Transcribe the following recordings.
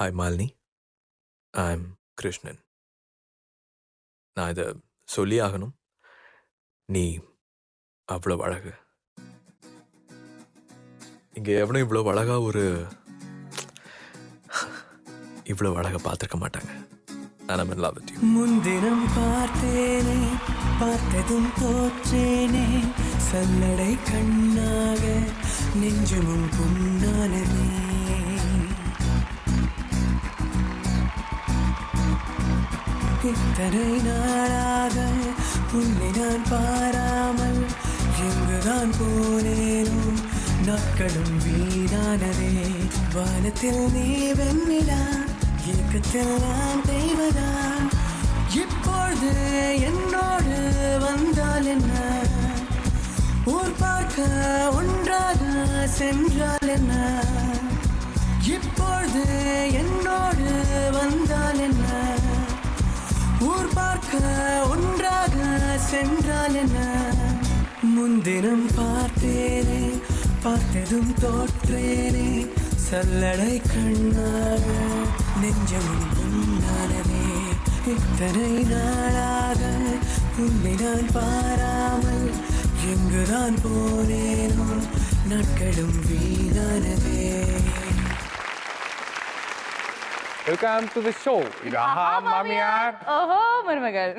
Hi Malini, I'm Krishnan. நான் இதை சொல்லி ஆகணும். நீ அவ்வளோ அழகு. இங்கே எவனும் இவ்வளோ அழகை பார்த்துருக்க மாட்டாங்க. I'm in love with you. முன்தினம் பார்த்தேனே, பார்த்ததும் தோற்றேனே, சல்லடை கண்ணாக நெஞ்சமும் புண்ணானதே. இத்தனை நாளாக உன்னை நான் பாராமல் எங்குதான் போனேனோ, நாட்களும் வீணானதே. வானத்தில் நீ வெண்ணிலா, ஏக்கத்தில் நான் தெய்வதான். இப்பொழுது என்னோடு வந்தால் என்ன, ஊர் பார்க்க ஒன்றாக சென்றால் என்ன. இப்பொழுது என்னோடு வந்தால் என்ன, ஊர் பார்க்க ஒன்றாக சென்றால் என்ன. முன்தினம் பார்த்தேனே, பார்த்ததும் தோற்றேனே, சல்லடை கண்ணாக நெஞ்சமும் புண்ணானதே. இத்தனை நாளாக உன்னை நான் பாராமல் எங்குதான் போனேனோ, நாட்களும் வீணானதே. Welcome to the show. இது ஆஹா மாமியார், ஓஹோ மருமகள்.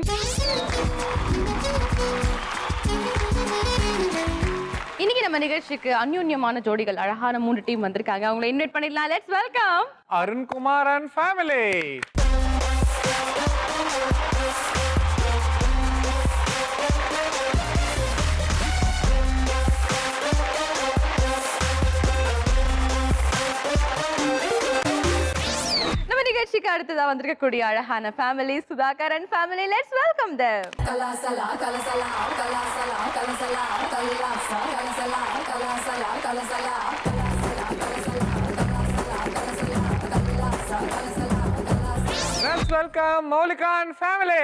இன்னைக்கு நம்ம நிகழ்ச்சிக்கு அந்யோன்யமான ஜோடிகள், அழகான 3 டீம் வந்திருக்காங்க. அவங்களை இன்வைட் பண்ணிடலாம். Let's welcome Arunkumar and family. நம்ம நிகழ்ச்சிக்கு அடுத்ததா வந்திருக்கக்கூடிய அழகான family Sudhakar and family. Let's welcome them. கலாசலா கலசலா கலாசலா கலசலா கலாசா கலசலா கலாசலா கலசலா let's welcome Moulika and family.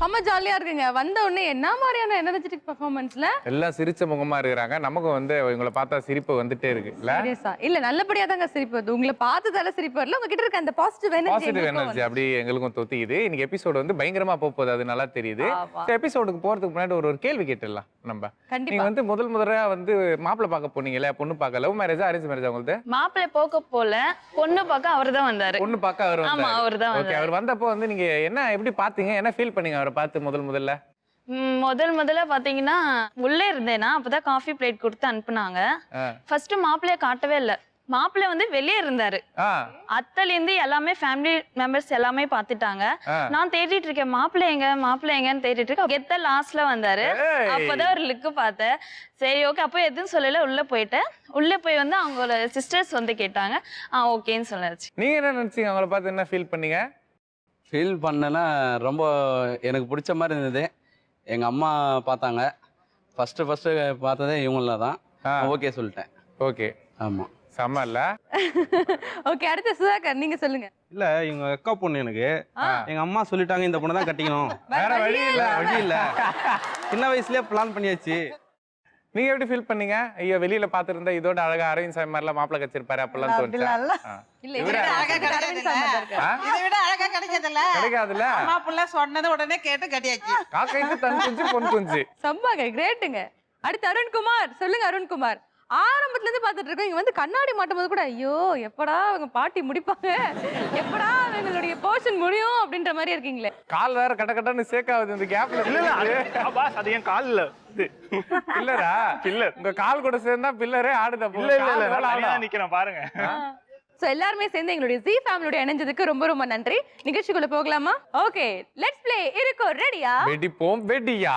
செம்ம ஜாலியா இருக்குங்க. வந்த உடனே என்ன மாதிரியான எனர்ஜெட்டிக் பெர்ஃபார்மன்ஸ்ல எல்லாம் சிரிச்ச முகமா இருக்கிறாங்க. நமக்கு வந்து இவங்களை பார்த்தா சிரிப்பு வந்துட்டே இருக்கு இல்ல? சீரியஸா இல்ல, நல்லபடியா தாங்க சிரிப்பு வருது. உங்களை பார்த்ததால சிரிப்பு வரல, உங்ககிட்ட இருக்க அந்த பாசிட்டிவ் எனர்ஜி அப்படி எங்களுக்கும் தொத்திக்குது. இன்னைக்கு எபிசோடு வந்து பயங்கரமா போகுது, அது நல்லா தெரியுது. எபிசோடுக்கு போறதுக்கு முன்னாடி ஒரு கேள்வி கேட்டுடலாம் நம்ம. நீங்க வந்து முதல்ல வந்து மாப்பிள்ளை பார்க்க போனீங்கல்ல, பொண்ணு பார்க்க. லவ் மேரேஜா அரேஞ்ச் மேரேஜா உங்களுக்கு? மாப்பிள்ளை போக போல, பொண்ணு பார்க்க அவர் தான் வந்தாரு. பொண்ணு பார்க்க அவர் ஆமா, வந்தாரு. அவர் தான் ஓகே, அவர் வந்தப்போ வந்து நீங்க என்ன எப்படி பாத்தீங்க, என்ன ஃபீல் பண்ணீங்க அவரை பார்த்து முதல்ல? முதல்ல பாத்தீங்கன்னா உள்ளே இருந்தேனா, அப்பதான் காஃபி பிளேட் கொடுத்து அனுப்புனாங்க. ஃபர்ஸ்ட் மாப்பிள்ளைய காட்டவே இல்ல. மாப்பிள்ளை வந்து வெளியே இருந்தாரு. அத்தல இருந்து எல்லாமே ஃபேமிலி மெம்பர்ஸ் எல்லாமே பாத்துட்டாங்க. நான் தேடிட்டு இருக்கேன், மாப்பிள்ளை எங்கன்னு தேடிட்டு இருக்கேன். கெத்த லாஸ்ட்ல வந்தாரு. அப்பதான் ஒரு லுக்கு பார்த்தேன். சரி ஓகே, அப்போ எதுவும் சொல்லல, உள்ள போயிட்டேன். உள்ள போய் வந்து அவங்களோட சிஸ்டர்ஸ் வந்து கேட்டாங்க. ஓகேன்னு சொன்னாச்சு. நீங்க என்ன நினைச்சீங்க அவங்கள பார்த்து, என்ன ஃபீல் பண்ணீங்க? ஃபீல் பண்ணேன்னா ரொம்ப எனக்கு பிடிச்ச மாதிரி இருந்தது. எங்கள் அம்மா பார்த்தாங்க. ஃபஸ்ட்டு பார்த்ததே இவங்கள தான். ஓகே சொல்லிட்டேன். ஓகே, ஆமாம், செம்ம இல்ல? ஓகே, அடுத்து சுதாகர் நீங்க சொல்லுங்க. இல்ல இவங்க அக்கா பொண்ணு. எனக்கு எங்க அம்மா சொல்லிட்டாங்க இந்த பொண்ணை தான் கட்டிக்கணும். வேற வழி இல்ல சின்ன வயசுலயே பிளான் பண்ணியாச்சு. நீங்க எப்படி ஃபீல் பண்ணீங்க? ஐயோ, வெளியில பாத்துருந்தா இதோட அழகா அரவிந்த் சாமி மாதிரிலாம் மாப்பிள்ளை கச்சிருப்பாரு அப்பெல்லாம் தோணுச்சா? இல்ல இவரே அழகா கிடைக்காதுல்ல. மாப்பிள்ளை சொன்னது உடனே கேட்டு கட்டியாச்சு. காக்கைக்கு தன் குஞ்சு பொன் குஞ்சு. செம்மாங்க, கிரேட்டுங்க. அடுத்து அருண்குமார் சொல்லுங்க. அருண்குமார், ஆரம்பத்துல இருந்து பாத்துட்டு இருக்கோம். இங்க வந்து கண்ணாடி மாட்டும் போது கூட ஐயோ எப்படா அவங்க பாட்டி முடிப்பாங்க, எப்படா அவங்களுடைய போர்ஷன் முடியும் அப்படின்ற மாதிரி இருக்கீங்களே. கால் வேற கட்டன்னு சேக்காவது இந்த கேப்ல. அது என் கால்ல பில்லரா? பில்லர் உங்க கால் கூட சேர்ந்தா பில்லரே ஆடுதா? நிக்கிறேன் பாருங்க. சோ எல்லாருமே சேர்ந்து எங்களுடைய ஜி ஃபேமிலியோட இணைஞ்சதுக்கு ரொம்ப ரொம்ப நன்றி. நிகழ்ச்சிக்குள்ள போகலாமா? Okay, let's play. இருக்கோ ரெடியா? வெடிப்போம் வெடியா.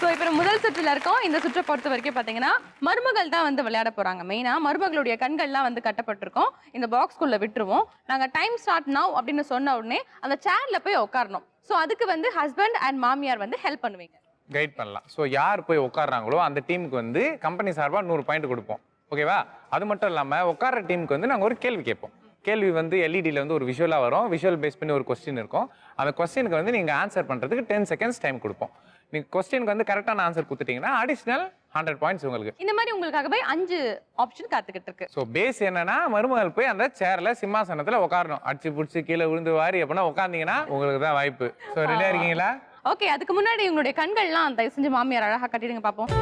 ஸோ இப்போ முதல் சுற்றுல இருக்கோம். இந்த சுற்றை பொறுத்த வரைக்கும் பார்த்தீங்கன்னா மருமகள் தான் வந்து விளையாட போறாங்க. மெயினாக மருமகளுடைய கண்கள்லாம் வந்து கட்டப்பட்டிருக்கோம். இந்த பாக்ஸ்குள்ள விட்டுருவோம். நாங்கள் டைம் ஸ்டார்ட் நவ் அப்படின்னு சொன்ன உடனே அந்த சேர்ல போய் உட்காரணும். ஸோ அதுக்கு வந்து ஹஸ்பண்ட் அண்ட் மாமியார் வந்து ஹெல்ப் பண்ணுவீங்க. கைட் பண்ணலாம். ஸோ யார் போய் உட்காடுறாங்களோ அந்த டீமுக்கு வந்து கம்பெனி சார்பாக 100 பாயிண்ட் கொடுப்போம். ஓகேவா? அது மட்டும் இல்லாமல் உட்கார டீமுக்கு வந்து நாங்கள் ஒரு கேள்வி கேட்போம். கேள்வி வந்து எல்இடியில் வந்து ஒரு விஷுவலாக வரும். விஷுவல் பேஸ் பண்ணி ஒரு கொஸ்டின் இருக்கும். அந்த கொஸ்டினுக்கு வந்து நீங்கள் ஆன்சர் பண்ணுறதுக்கு 10 செகண்ட்ஸ் டைம் கொடுப்போம். நீங்கள் கொஸ்டினுக்கு வந்து கரெக்டான ஆன்சர் கொடுத்துட்டீங்கன்னா அடிஷ்னல் 100 பாயிண்ட்ஸ் உங்களுக்கு. இந்த மாதிரி உங்களுக்காகவே 5 ஆப்ஷன் காத்துக்கிட்டு இருக்கு. ஸோ பேஸ் என்னன்னா மருமகள் போய் அந்த சேர்ல சிம்மாசனத்தில் உட்காரணும். அடிச்சு பிடிச்சி கீழே விழுந்து வாரி அப்படின்னா உட்காந்தீங்கன்னா உங்களுக்கு தான் வாய்ப்பு. ஸோ ரெடியாக இருக்கீங்களா? ஓகே, அதுக்கு முன்னாடி உங்களுடைய கண்கள்லாம் தயவு செஞ்சு மாமியார் அழகா கட்டிடுங்க பாப்போம்.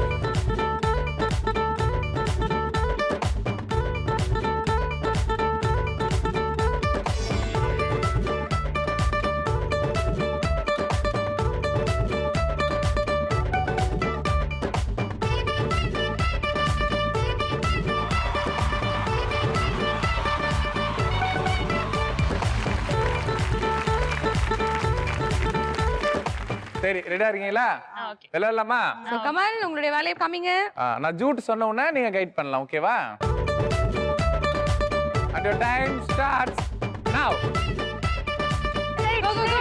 சரி, ரெடியா இருக்கீங்களா? விளையாடலாமா? சோ கமல் உங்களுடைய வேலையை காமிங்க. நான் ஜூட் சொன்ன உடனே நீங்க கைட் பண்ணலாம். ஓகேவா? And your time starts now. Go go go.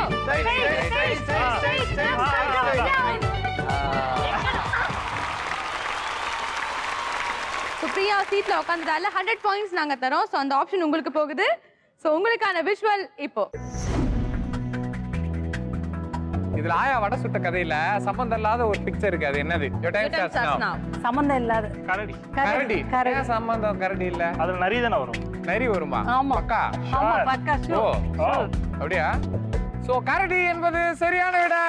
So Priya சீட்ல உட்கார்ந்ததால 100 பாயிண்ட்ஸ் நாங்க தரோம். சோ அந்த ஆப்ஷன் உங்களுக்கு போகுது. சோ உங்களுக்கான விஷுவல் இப்போ. இதுல ஆயா வடை சுட்ட கதையில சம்பந்தம் இல்லாத ஒரு பிக்சர் இருக்கு. அது என்னது? Your time starts now. சம்பந்தம் இல்லாத கரடி. கரடி. ஏன் சம்பந்தம் கரடி இல்ல? அதுல நரி தானே வரும். நரி வருமா? ஆமா. பக்கா? ஆமா பக்கா ஓ, அப்படியா? சோ கரடி என்பது சரியான விடை.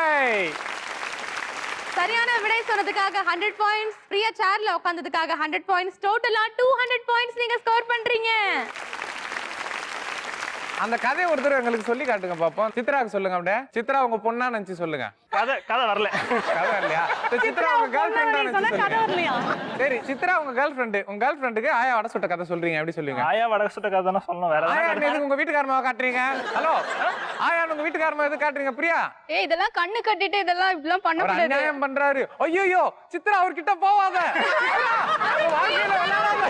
சரியான விடை சொன்னதுக்காக 100 பாயிண்ட்ஸ். பிரியா சேர்ல உட்கார்ந்ததுக்காக 100 பாயிண்ட்ஸ். டோட்டலா 200 பாயிண்ட்ஸ் நீங்க ஸ்கோர் பண்றீங்க. அந்த கதையை ஒருத்தர் எங்களுக்கு சொல்லி காட்டுங்க பாப்போம். சித்ராக்கு சொல்லுங்க. அப்படியே சித்ரா உங்க பொண்ணா நினைச்சு சொல்லுங்க. கதை வரல. கதை இல்லையா? சித்ரா உங்க கேர்ள் ஃப்ரெண்டா நினைச்சு சொல்லுங்க. சரி, சித்ரா உங்க கேர்ள் ஃப்ரெண்டு. உங்க கேர்ள் ஃப்ரெண்டுக்கு ஆயா வடை சுட்ட கதை சொல்றீங்க. எப்படி சொல்லுவீங்க? ஆயா வடை சுட்ட கதை தானே சொல்லணும். வேற ஆயா எதுக்கு உங்க வீட்டுக்காரமா காட்டுறீங்க? ஹலோ, ஆயா உங்க வீட்டுக்காரமா எது காட்டுறீங்க? பிரியா ஏய் இதெல்லாம் கண்ணு கட்டிட்டு இதெல்லாம் இப்படிலாம் பண்ண அவர் கூடாது. அநியாயம் பண்றாரு. ஐயோ சித்ரா அவர்கிட்ட போவாத. வாழ்க்கையில விளையாடாத.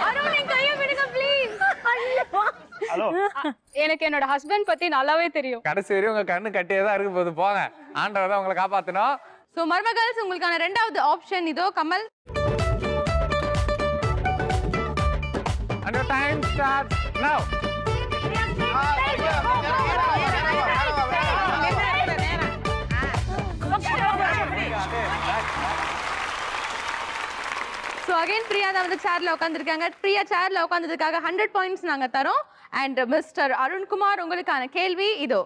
அருண் நீங்க கையை விடுங்க ப்ளீஸ். ஹலோ, எனக்கு என்னோட ஹஸ்பண்ட் பத்தி நல்லாவே தெரியும். கடைசி வரையும் உங்க கண்ணு கட்டியே தான் இருக்க போகுது. போங்க, ஆண்டவர் தான் உங்களை காப்பாத்தணும். சோ மர்மகள்ஸ் உங்களுக்கான இரண்டாவது ஆப்ஷன் இதோ. Kamal And your time starts now. So again Priya தான் வந்து சேர்ல உட்கார்ந்திருக்காங்க. பிரியா சேர்ல உட்கார்ந்ததுக்காக 100 பாயிண்ட்ஸ் நாங்க தரோம். அண்ட் மிஸ்டர் அருண்குமார் உங்களுக்கான கேள்வி இதோ.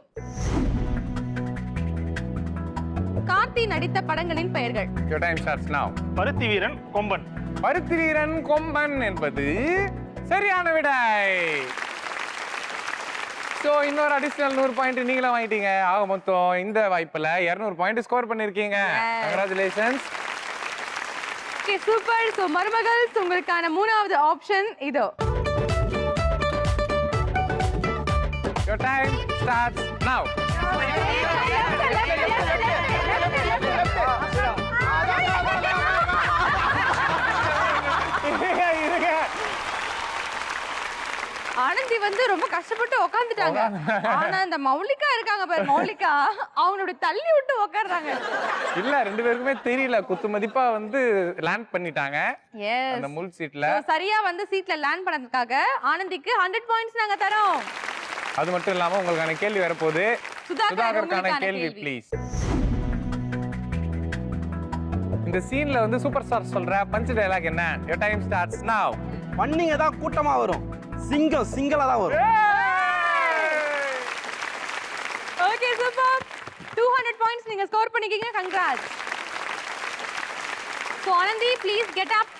கார்த்தி நடித்த படங்களின் பெயர்கள். Your time starts now. பருத்தி வீரன் கொம்பன். பருத்தி வீரன் கொம்பன் என்பது சரியான விடை. சோ இன்னொரு அடிஷனல் 100 பாயிண்ட் நீங்களும் வாங்கிட்டீங்க. ஆக மொத்தம் இந்த வாய்ப்புல 200 பாயிண்ட் ஸ்கோர் பண்ணிருக்கீங்க. கங்க்ராச்சுலேஷன்ஸ். Okay super. சோ மர்மகள்ஸ் உங்களுக்கான மூணாவது ஆப்ஷன் இதோ. Your time starts now. Anandhi வந்து ரொம்ப கஷ்டப்பட்டு உட்காந்துட்டாங்க. ஆனா இந்த மௌலிகா இருக்காங்க பாரு, மௌலிகா அவங்களோட தள்ளி விட்டு உட்கார்றாங்க. இல்ல, ரெண்டு பேருக்குமே தெரியல. குத்து மதிப்பா வந்து லேண்ட் பண்ணிட்டாங்க அந்த முள் சீட்ல. சரியா வந்து சீட்ல லேண்ட் பண்ணதுக்காக ஆனந்திக்கு 100 பாயிண்ட்ஸ் நாங்க தரோம். அது மட்டும் இல்லாம உங்களுக்கான கேள்வி வரப்போகுது. சுதாகருக்கான கேள்வி ப்ளீஸ். இந்த சீன்ல வந்து சூப்பர் ஸ்டார் சொல்ற பஞ்ச் டயலாக் என்ன? Your time starts now. பண்ணிங்க தான் கூட்டமா வரும், சிங்கம் சிங்களா தான் வரும். Okay super. 200 பாயிண்ட்ஸ் நீங்க ஸ்கோர் பண்ணிக்கீங்க. Congrats. So Anandhi please get up.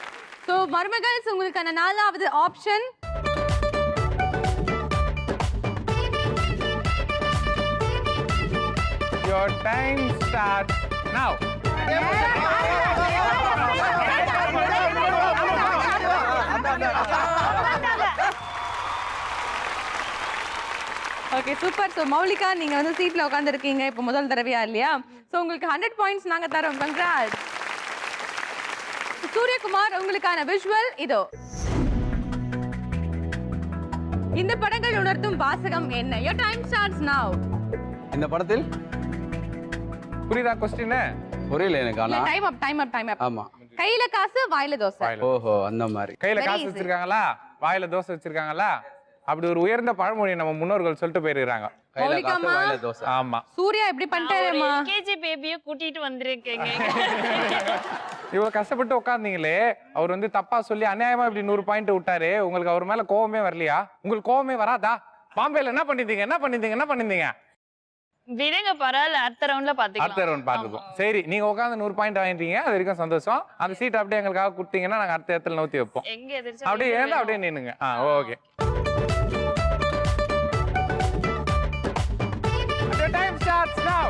So மர்மகள்ஸ் உங்களுக்கான நாலாவது option. Your time starts now. Okay super. So Moulika நீங்க வந்து சீட்ல உட்கார்ந்திருக்கீங்க இப்போ முதல் தடவையா இல்லையா? சோ உங்களுக்கு 100 பாயிண்ட்ஸ் நாங்க தரோம். கங்க்ராட்ஸ். சூரியகுமார் உங்களுக்கான விஷுவல் இதோ. இந்த படங்கள் உணர்த்தும் வாசகம் என்ன? Your time starts now. இந்த படத்தில் புரியுதா கொஸ்டின்? புரியல எனக்கு ஆனா டைம் அப் ஆமா கையில காசு வாயில தோசை. ஓஹோ அந்த மாதிரி. கையில Very காசு easy. வச்சிருக்காங்களா வாயில தோசை வச்சிருக்காங்களா அப்படி ஒரு உயர்ந்த பழமொழி நம்ம முன்னோர்கள் சொல்லிட்டு போயிருக்காங்க. கையில காசு மௌலிகாம்மா. வாயில தோசை. ஆமா சூர்யா இப்படி பண்ணிட்டாருமா. கேஜி பேபியை கூட்டிட்டு வந்திருக்கேங்க. இவ்வளவு கஷ்டப்பட்டு உட்கார்ந்தீங்களே அவர் வந்து தப்பா சொல்லி அநியாயமா இப்படி 100 பாயிண்ட் விட்டாரு. உங்களுக்கு அவர் மேல கோவமே வரலையா? உங்களுக்கு கோவமே வராதா? பாம்பேல என்ன பண்ணிருந்தீங்க? விடுங்க பரவாயில்ல, அடுத்த ரவுண்ட்ல பாத்துக்கலாம். அடுத்த ரவுண்ட் பாத்துப்போம். சரி நீங்க உட்காந்து 100 பாயிண்ட் வாங்கிட்டீங்க, அது வரைக்கும் சந்தோஷம். அந்த சீட் அப்படியே எங்களுக்காக கொடுத்தீங்கன்னா நாங்க அடுத்த இடத்துல நோத்தி வைப்போம். எங்க எதிர்த்து அப்படியே ஏன் அப்படியே நின்னுங்க. Okay. The time starts now.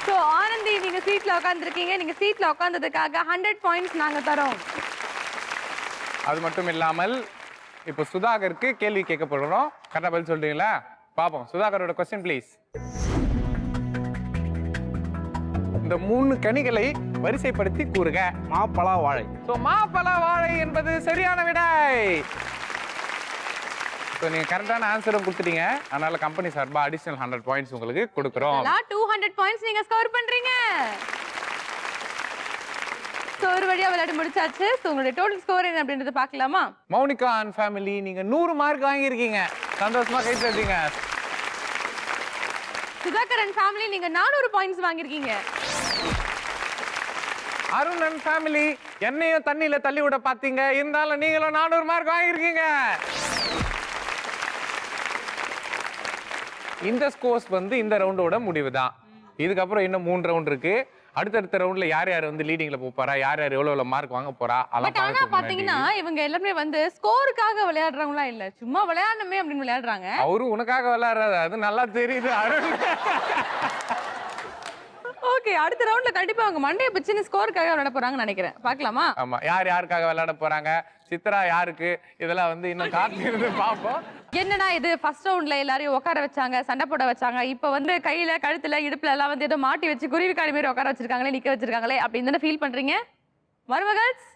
So Anandhi நீங்க சீட்ல உட்கார்ந்திருக்கீங்க. நீங்க சீட்ல உட்கார்ந்ததுக்காக 100 பாயிண்ட்ஸ் நாங்க தரோம். அது மட்டும் இல்லாமல் இப்போ சுதாகருக்கு கேள்வி கேட்க போறோம். கரெக்டா பதில் சொல்றீங்களா? பாப்போம். சுதாகரோட क्वेश्चन ப்ளீஸ். இந்த 3 கனிகளை வரிசைப்படுத்தி கூறுக. மாப்பழா வாழை. சோ மாப்பழா வாழை என்பது சரியான விடை. சோ நீங்க கரெக்டான ஆன்சரும் கொடுத்துட்டீங்க. அதனால கம்பெனி சார்பா அடிஷனல் 100 பாயிண்ட்ஸ் உங்களுக்கு கொடுக்குறோம். 200 பாயிண்ட்ஸ் நீங்க ஸ்கோர் பண்றீங்க. சோ ஒரு வழியா விளையாடி முடிச்சாச்சு. சோ உங்களுடைய டோட்டல் ஸ்கோர் என்ன அப்படின்றத பார்க்கலாமா? மௌனிகா அண்ட் ஃபேமிலி நீங்க 100 மார்க் வாங்கியிருக்கீங்க. சந்தோஷமா கை தட்டுங்க. சுதாகர் அண்ட் ஃபேமிலி நீங்க 400 பாயிண்ட்ஸ் வாங்கியிருக்கீங்க. அருண் அண்ட் ஃபேமிலி என்னையும் தண்ணியில தள்ளி விட பாத்தீங்க, இருந்தாலும் நீங்களும் 400 மார்க் வாங்கியிருக்கீங்க. இந்த ஸ்கோர்ஸ் வந்து இந்த ரவுண்டோட முடிவு தான். இதுக்கப்புறம் இன்னும் 3 ரவுண்ட் இருக்கு. அடுத்தடுத்த ரவுண்ட்ல யார் யார் வந்து லீடிங்ல போறா, யார் யார் எவ்வளவு மார்க் வாங்க போறா பட் ஆனா பாத்தீங்கன்னா இவங்க எல்லாருமே வந்து ஸ்கோருக்காக விளையாடுறவங்களா இல்ல, சும்மா விளையாடணுமே அப்படின்னு விளையாடுறாங்க. அவரு உனக்காக விளையாடுறாரு, அது நல்லா தெரியுது அருண். ஓகே, அடுத்த ரவுண்ட்ல கண்டிப்பா அவங்க மண்டைய பிச்சுன்னு ஸ்கோருக்காக விளையாட போறாங்கன்னு நினைக்கிறேன். பார்க்கலாமா? ஆமா, யார் யாருக்காக விளையாட போறாங்க, சித்ரா யாருக்கு, இதெல்லாம் வந்து இன்னும் காத்து இருந்து பாப்போம். என்னடா இது ஃபர்ஸ்ட் ரவுண்ட்ல எல்லாரையும் உட்கார வச்சாங்க, சண்டை போட வச்சாங்க, இப்ப வந்து கையில கழுத்துல இடுப்புல எல்லாம் வந்து ஏதோ மாட்டி வச்சு குருவிக்காரி மாதிரி உட்கார வச்சிருக்காங்களே, நிக்க வச்சிருக்காங்களே அப்படின்னு தானே ஃபீல் பண்றீங்க? மருமகள்ஸ்,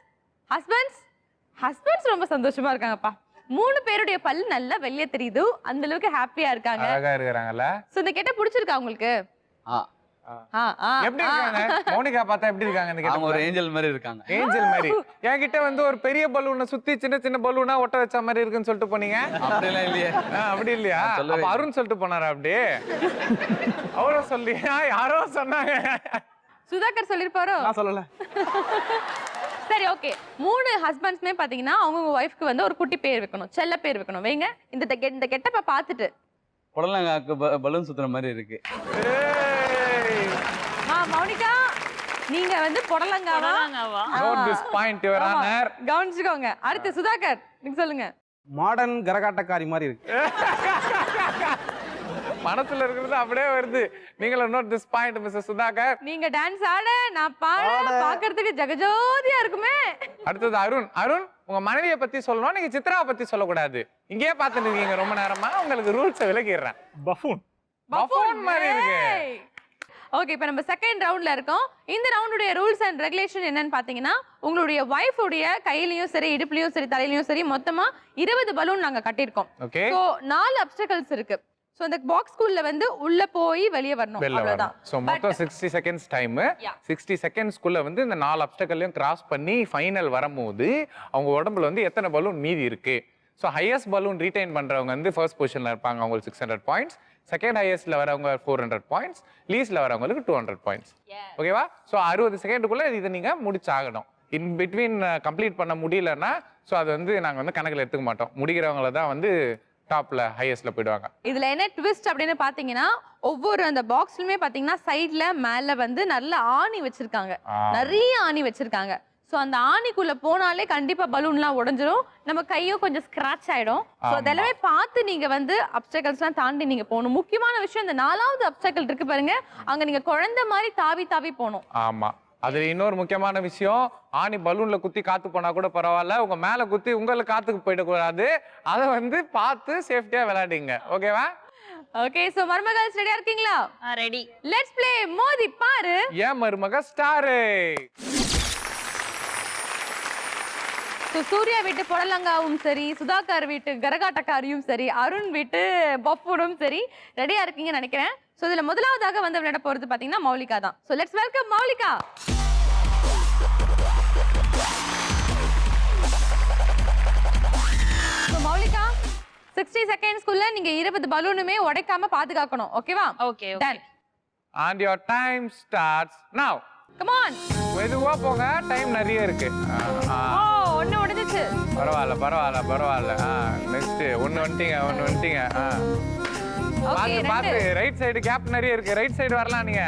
ஹஸ்பண்ட்ஸ் ரொம்ப சந்தோஷமா இருக்காங்கப்பா. 3 பேருடைய பல்லு நல்லா வெளியே தெரியுது, அந்த அளவுக்கு ஹாப்பியா இருக்காங்க, அழகா இருக்காங்கல்ல. சோ இந்த கெட்ட பிடிச்சிருக்கா உங்களுக்கு? எப்படி இருக்காங்க? மௌனிகா பார்த்தா எப்படி இருக்காங்க? இந்த அவங்க ஒரு ஏஞ்சல் மாதிரி இருக்காங்க. ஏஞ்சல் மாதிரி. என்கிட்ட வந்து ஒரு பெரிய பலூனை சுத்தி சின்ன சின்ன பலூனா ஒட்ட வச்ச மாதிரி இருக்குன்னு சொல்லிட்டு போனீங்க. அப்படிலாம் இல்லையே. அப்படி இல்லையா? அப்ப அருண் சொல்லிட்டு போனாரா? அப்படி அவரோ சொல்லியா? யாரோ சொன்னாங்க. சுதாகர் சொல்லிருப்பாரோ? நான் சொல்லல. சரி, ஓகே. 3 ஹஸ்பண்ட்ஸ்மே பாத்தீங்கன்னா அவங்க ஒய்ஃப்க்கு வந்து ஒரு குட்டி பேர் வைக்கணும், செல்ல பேர் வைக்கணும். வைங்க. இந்த கெட்டப்ப பார்த்துட்டு புடலங்காக்கு பலூன் சுத்துற மாதிரி இருக்கு. மௌனிகா நீங்க வந்து புடலங்காவா? Note this point your honour. கவனிச்சுக்கோங்க. அடுத்து சுதாகர் நீங்க சொல்லுங்க. மாடர்ன் கரகாட்டக்காரி மாதிரி இருக்கு. மனசுல இருக்கிறது அப்படியே வருது. நீங்களும் note this point mister Sudhakar. நீங்க டான்ஸ் ஆட, நான் பாட, பார்க்கிறதுக்கு ஜகஜோதியா இருக்குமே. அடுத்தது அருண் உங்க மனைவியை பத்தி சொல்லணும், நீங்க சித்ராவை பத்தி சொல்லக்கூடாது. இங்கேயே பார்த்துட்டு இருக்கீங்க ரொம்ப நேரமா, உங்களுக்கு ரூல்ஸை விளக்கிடுறேன். பஃபூன் மாதிரி இருக்கு. ஓகே, இப்போ நம்ம செகண்ட் ரவுண்ட்ல இருக்கோம். இந்த ரவுண்டுடைய ரூல்ஸ் அண்ட் ரெகுலேஷன் என்னன்னு பாத்தீங்கன்னா, உங்களுடைய வைஃப் உடைய கையிலயும் சரி, இடுப்புலயும் சரி, தலையிலயும் சரி மொத்தமா 20 பலூன் நாங்க கட்டியிருக்கோம். ஓகே. சோ 4 அப்ஸ்டக்கிள்ஸ் இருக்கு. சோ அந்த பாக்ஸ்க்குள்ள வந்து உள்ள போய் வெளியே வரணும், அவ்வளவுதான். சோ மொத்தம் 60 செகண்ட்ஸ் டைம். 60 செகண்ட்ஸ்க்குள்ள வந்து இந்த 4 அப்ஸ்டக்கல்லையும் கிராஸ் பண்ணி ஃபைனல் வரும்போது அவங்க உடம்புல வந்து எத்தனை பலூன் மீதி இருக்கு. ஸோ ஹையஸ்ட் பலூன் ரீடைன் பண்றவங்க வந்து ஃபர்ஸ்ட் பொசிஷன்ல இருப்பாங்க, அவங்களுக்கு 600 பாயிண்ட்ஸ். செகண்ட் ஹையஸ்ட்ல வரவங்க 400 பாயிண்ட்ஸ். லீஸ்ட்ல வரவங்களுக்கு 200 பாயிண்ட்ஸ். ஓகேவா? ஸோ 60 செகண்டுக்குள்ள இதை நீங்க முடிச்சாகணும். இன் பிட்வீன் கம்ப்ளீட் பண்ண முடியலன்னா ஸோ அது வந்து நாங்கள் வந்து கணக்கில் எடுத்துக்க மாட்டோம். முடிக்கிறவங்கள தான் வந்து டாப்ல ஹையஸ்ட்ல போயிடுவாங்க. இதுல என்ன ட்விஸ்ட் அப்படின்னு பாத்தீங்கன்னா, ஒவ்வொரு அந்த பாக்ஸ்லயுமே பாத்தீங்கன்னா சைடுல மேல வந்து நல்ல ஆணி வச்சிருக்காங்க, நிறைய ஆணி வச்சிருக்காங்க. சோ அந்த ஆணிக்குள்ள போனாலே கண்டிப்பா பலூன்லாம் உடைஞ்சிரும், நம்ம கையும் கொஞ்சம் ஸ்கிராட்ச் ஆயிடும். சோ அதெல்லாமே பார்த்து நீங்க வந்து அப்ஸ்டக்கிள்ஸ்லாம் தாண்டி நீங்க போகணும். முக்கியமான விஷயம், இந்த 4வது அப்ஸ்டக்கிள் இருக்கு பாருங்க, அங்க நீங்க குழந்தை மாதிரி தாவி தாவி போகணும். ஆமா, அதுல இன்னொரு முக்கியமான விஷயம், ஆணி பலூன்ல குத்தி காத்து போனா கூட பரவாயில்ல, உங்க மேல குத்தி உங்களுக்கு காத்துக்கு போயிடக்கூடாது. அதை வந்து பார்த்து சேஃப்டியா விளையாடுங்க. ஓகேவா? ஓகே, சோ மருமகள் ரெடியா இருக்கீங்களா? ரெடி. லெட்ஸ் ப்ளே மோதி பாரு. ஏன் மருமக ஸ்டாரு. ஸோ சூர்யா வீட்டு புடலங்காவும் சரி, சுதாகர் வீட்டு கரகாட்டக்காரியும் சரி, அருண் வீட்டு பஃபூனும் சரி ரெடியா இருக்கீங்கன்னு நினைக்கிறேன். ஸோ இதுல முதலாவதாக வந்து விளையாட போறது பாத்தீங்கன்னா மௌலிகா தான். So let's welcome Moulika. So Moulika 60 செகண்ட்ஸ்க்குள்ள நீங்க 20 பலூனுமே உடைக்காம பாதுகாக்கணும். ஓகேவா? Okay done. And your time starts now. Come on. மெதுவா போங்க, டைம் நிறைய இருக்கு. ஓ ஒண்ணு உடைஞ்சிச்சு. பரவாயில்ல. நெக்ஸ்ட் ஒன்னு வந்துட்டீங்க. ஓகே பாத்து ரைட் சைடு கேப் நிறைய இருக்கு. ரைட் சைடு வரலாம் நீங்க.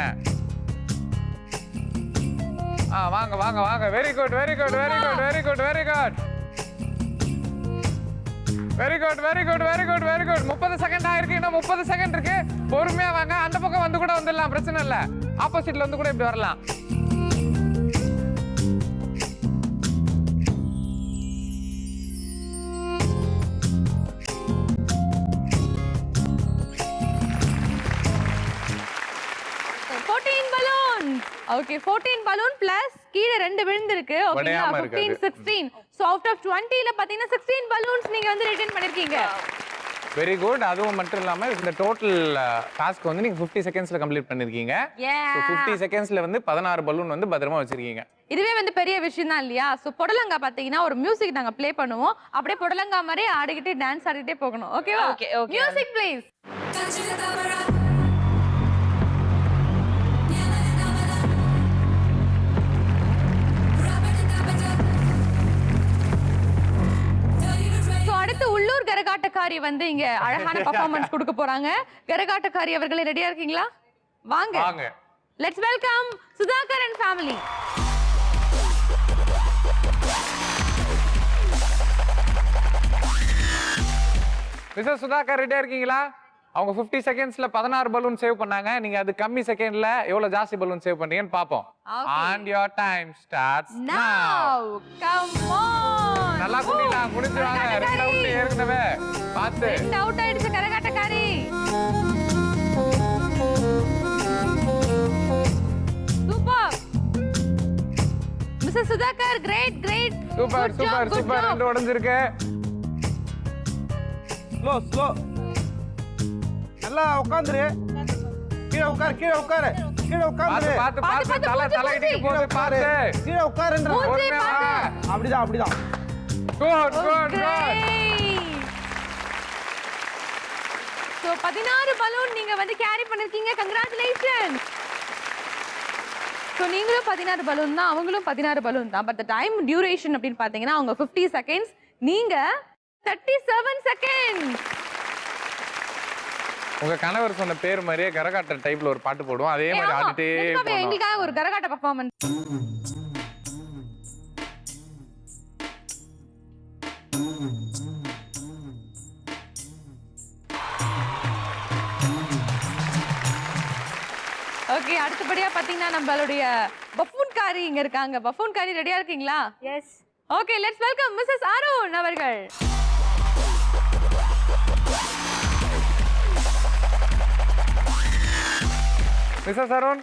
வாங்க. Very good. Very good. 30 second ஆயிருக்கு. இன்னும் 30 செகண்ட் இருக்கு. பொறுமையா வாங்க. அந்த பக்கம் வந்து கூட வந்துடலாம், பிரச்சனை இல்ல. ஆப்போசிட்ல வந்து கூட இப்படி வரலாம். ஓகே 14 பலூன் பிளஸ் கீழ 2 விழுந்திருக்கு. ஓகேங்களா? 15 16. சோ அவுட் ஆஃப் 20 ல பாத்தீங்கன்னா 16 பலூன்ஸ் நீங்க வந்து ரிட்டர்ன் பண்ணிருக்கீங்க. Very good. அதுவும் மட்டும் இல்லாம இந்த டோட்டல் டாஸ்க் வந்து நீங்க 50 செகண்ட்ஸ்ல கம்ப்ளீட் பண்ணிருக்கீங்க. சோ 50 செகண்ட்ஸ்ல வந்து 16 பலூன் வந்து பத்திரமா வச்சிருக்கீங்க. இதுவே வந்து பெரிய விஷயம் தான் இல்லையா? சோ புடலங்கா பாத்தீங்கன்னா ஒரு மியூசிக் நாங்க ப்ளே பண்ணுவோம். அப்படியே புடலங்கா மாதிரி ஆடிக்கிட்டே டான்ஸ் ஆடிக்கிட்டே போகணும். ஓகேவா? ஓகே. Music please. அடுத்து உள்ளூர் கரகாட்டக்காரி வந்து இங்க அழகான பெர்ஃபார்மன்ஸ் கொடுக்க போறாங்க. கரகாட்டக்காரி அவர்களே ரெடியா இருக்கீங்களா? வாங்க. Let's welcome Sudhakar and family. Mister Sudhakar ரெடியா இருக்கீங்களா? அவங்க 50 செகண்ட்ஸ்ல 16 பலூன் சேவ் பண்ணாங்க. நீங்க அது கம்மி செகண்ட்ல எவ்வளவு ஜாஸ்தி பலூன் சேவ் பண்ணீங்கன்னு பாப்போம். And your time starts now. Come on. நல்லா குனிலாம், குனிஞ்சு வாங்க. 2 அவுட் ஏற்கனவே. பாத்து. 2 அவுட் ஆயிடுச்சு கரகாட்டக்காரி. Super. Mister Sudhakar great. Super. 2 உடைஞ்சிருக்கு. ஸ்லோ நல்லா உட்காந்துரு. கீழே உட்காரு. பாத்து தலை இடிக்க போகுது. பாத்து கீழே உட்காருன்ற. அப்படிதான். குட். சோ 16 பலூன் நீங்க வந்து கேரி பண்ணிருக்கீங்க. கங்க்ராச்சுலேஷன். சோ நீங்களும் 16 பலூன் தான், அவங்களும் 16 பலூன் தான். பட் டைம் டியூரேஷன் அப்படின்னு பாத்தீங்கன்னா அவங்க 50 செகண்ட்ஸ், நீங்க 37 செகண்ட்ஸ். உங்க கணவர் சொன்ன பேர் மாதிரியே கரகாட்ட டைப்ல ஒரு பாட்டு போடுவோம். அதே மாதிரி ஆடிட்டே போறோம். எங்களுக்காக ஒரு கரகாட்ட பெர்ஃபார்மன்ஸ். ஓகே, அடுத்தபடியா பாத்தீங்கன்னா நம்மளுடைய பஃபூன்காரி இங்க இருக்காங்க. பஃபூன்காரி ரெடியா இருக்கீங்களா? Yes. Okay, let's welcome Mrs Arun அவர்கள். மிஸ்ஸஸ் அருண்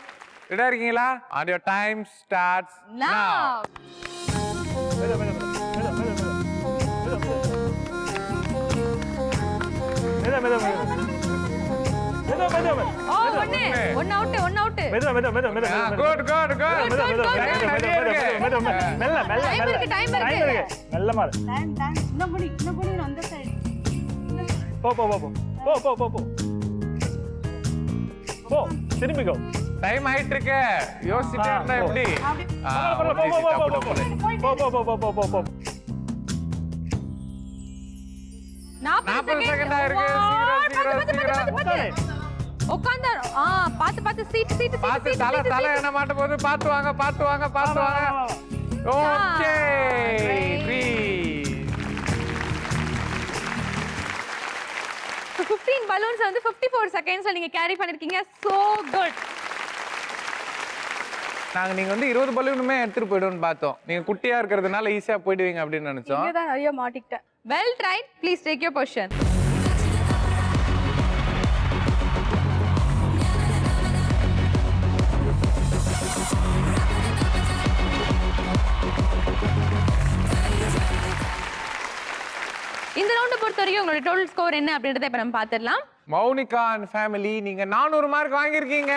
ரெடியா இருக்கீங்களா? And your time starts now. One out. திரும்பிக்கோ. டைம் ஆயிட்டு இருக்கு. யோசிச்சுட்டே இருந்தா எப்படி? 40 செகண்ட் ஆயிருக்கு. சீக்கிரம். உட்கார்ந்து பாத்து சீட் பாத்து தலை என்ன மாட்ட போகுது. பாத்து வாங்க. ஓகே. 15 பலூன்ஸ் வந்து 54 செகண்ட்ஸ்ல நீங்க கேரி பண்ணிருக்கீங்க. So good. நீங்க வந்து 20 பலூனுமே எடுத்துட்டு போய்டுன்னு பார்த்தோம். நீங்க குட்டியா இருக்கிறதுனால ஈஸியா போய்டுவீங்க அப்படின்னு நினைச்சோம். இங்கதான் ஐயோ மாட்டிக்கிட்டேன். Well tried. Please take your position. Family உங்களோட டோட்டல் ஸ்கோர் என்ன அப்படின்றத இப்ப நம்ம பாத்துடலாம். மௌனிகா அண்ட் ஃபேமிலி நீங்க 400 மார்க் வாங்கியிருக்கீங்க.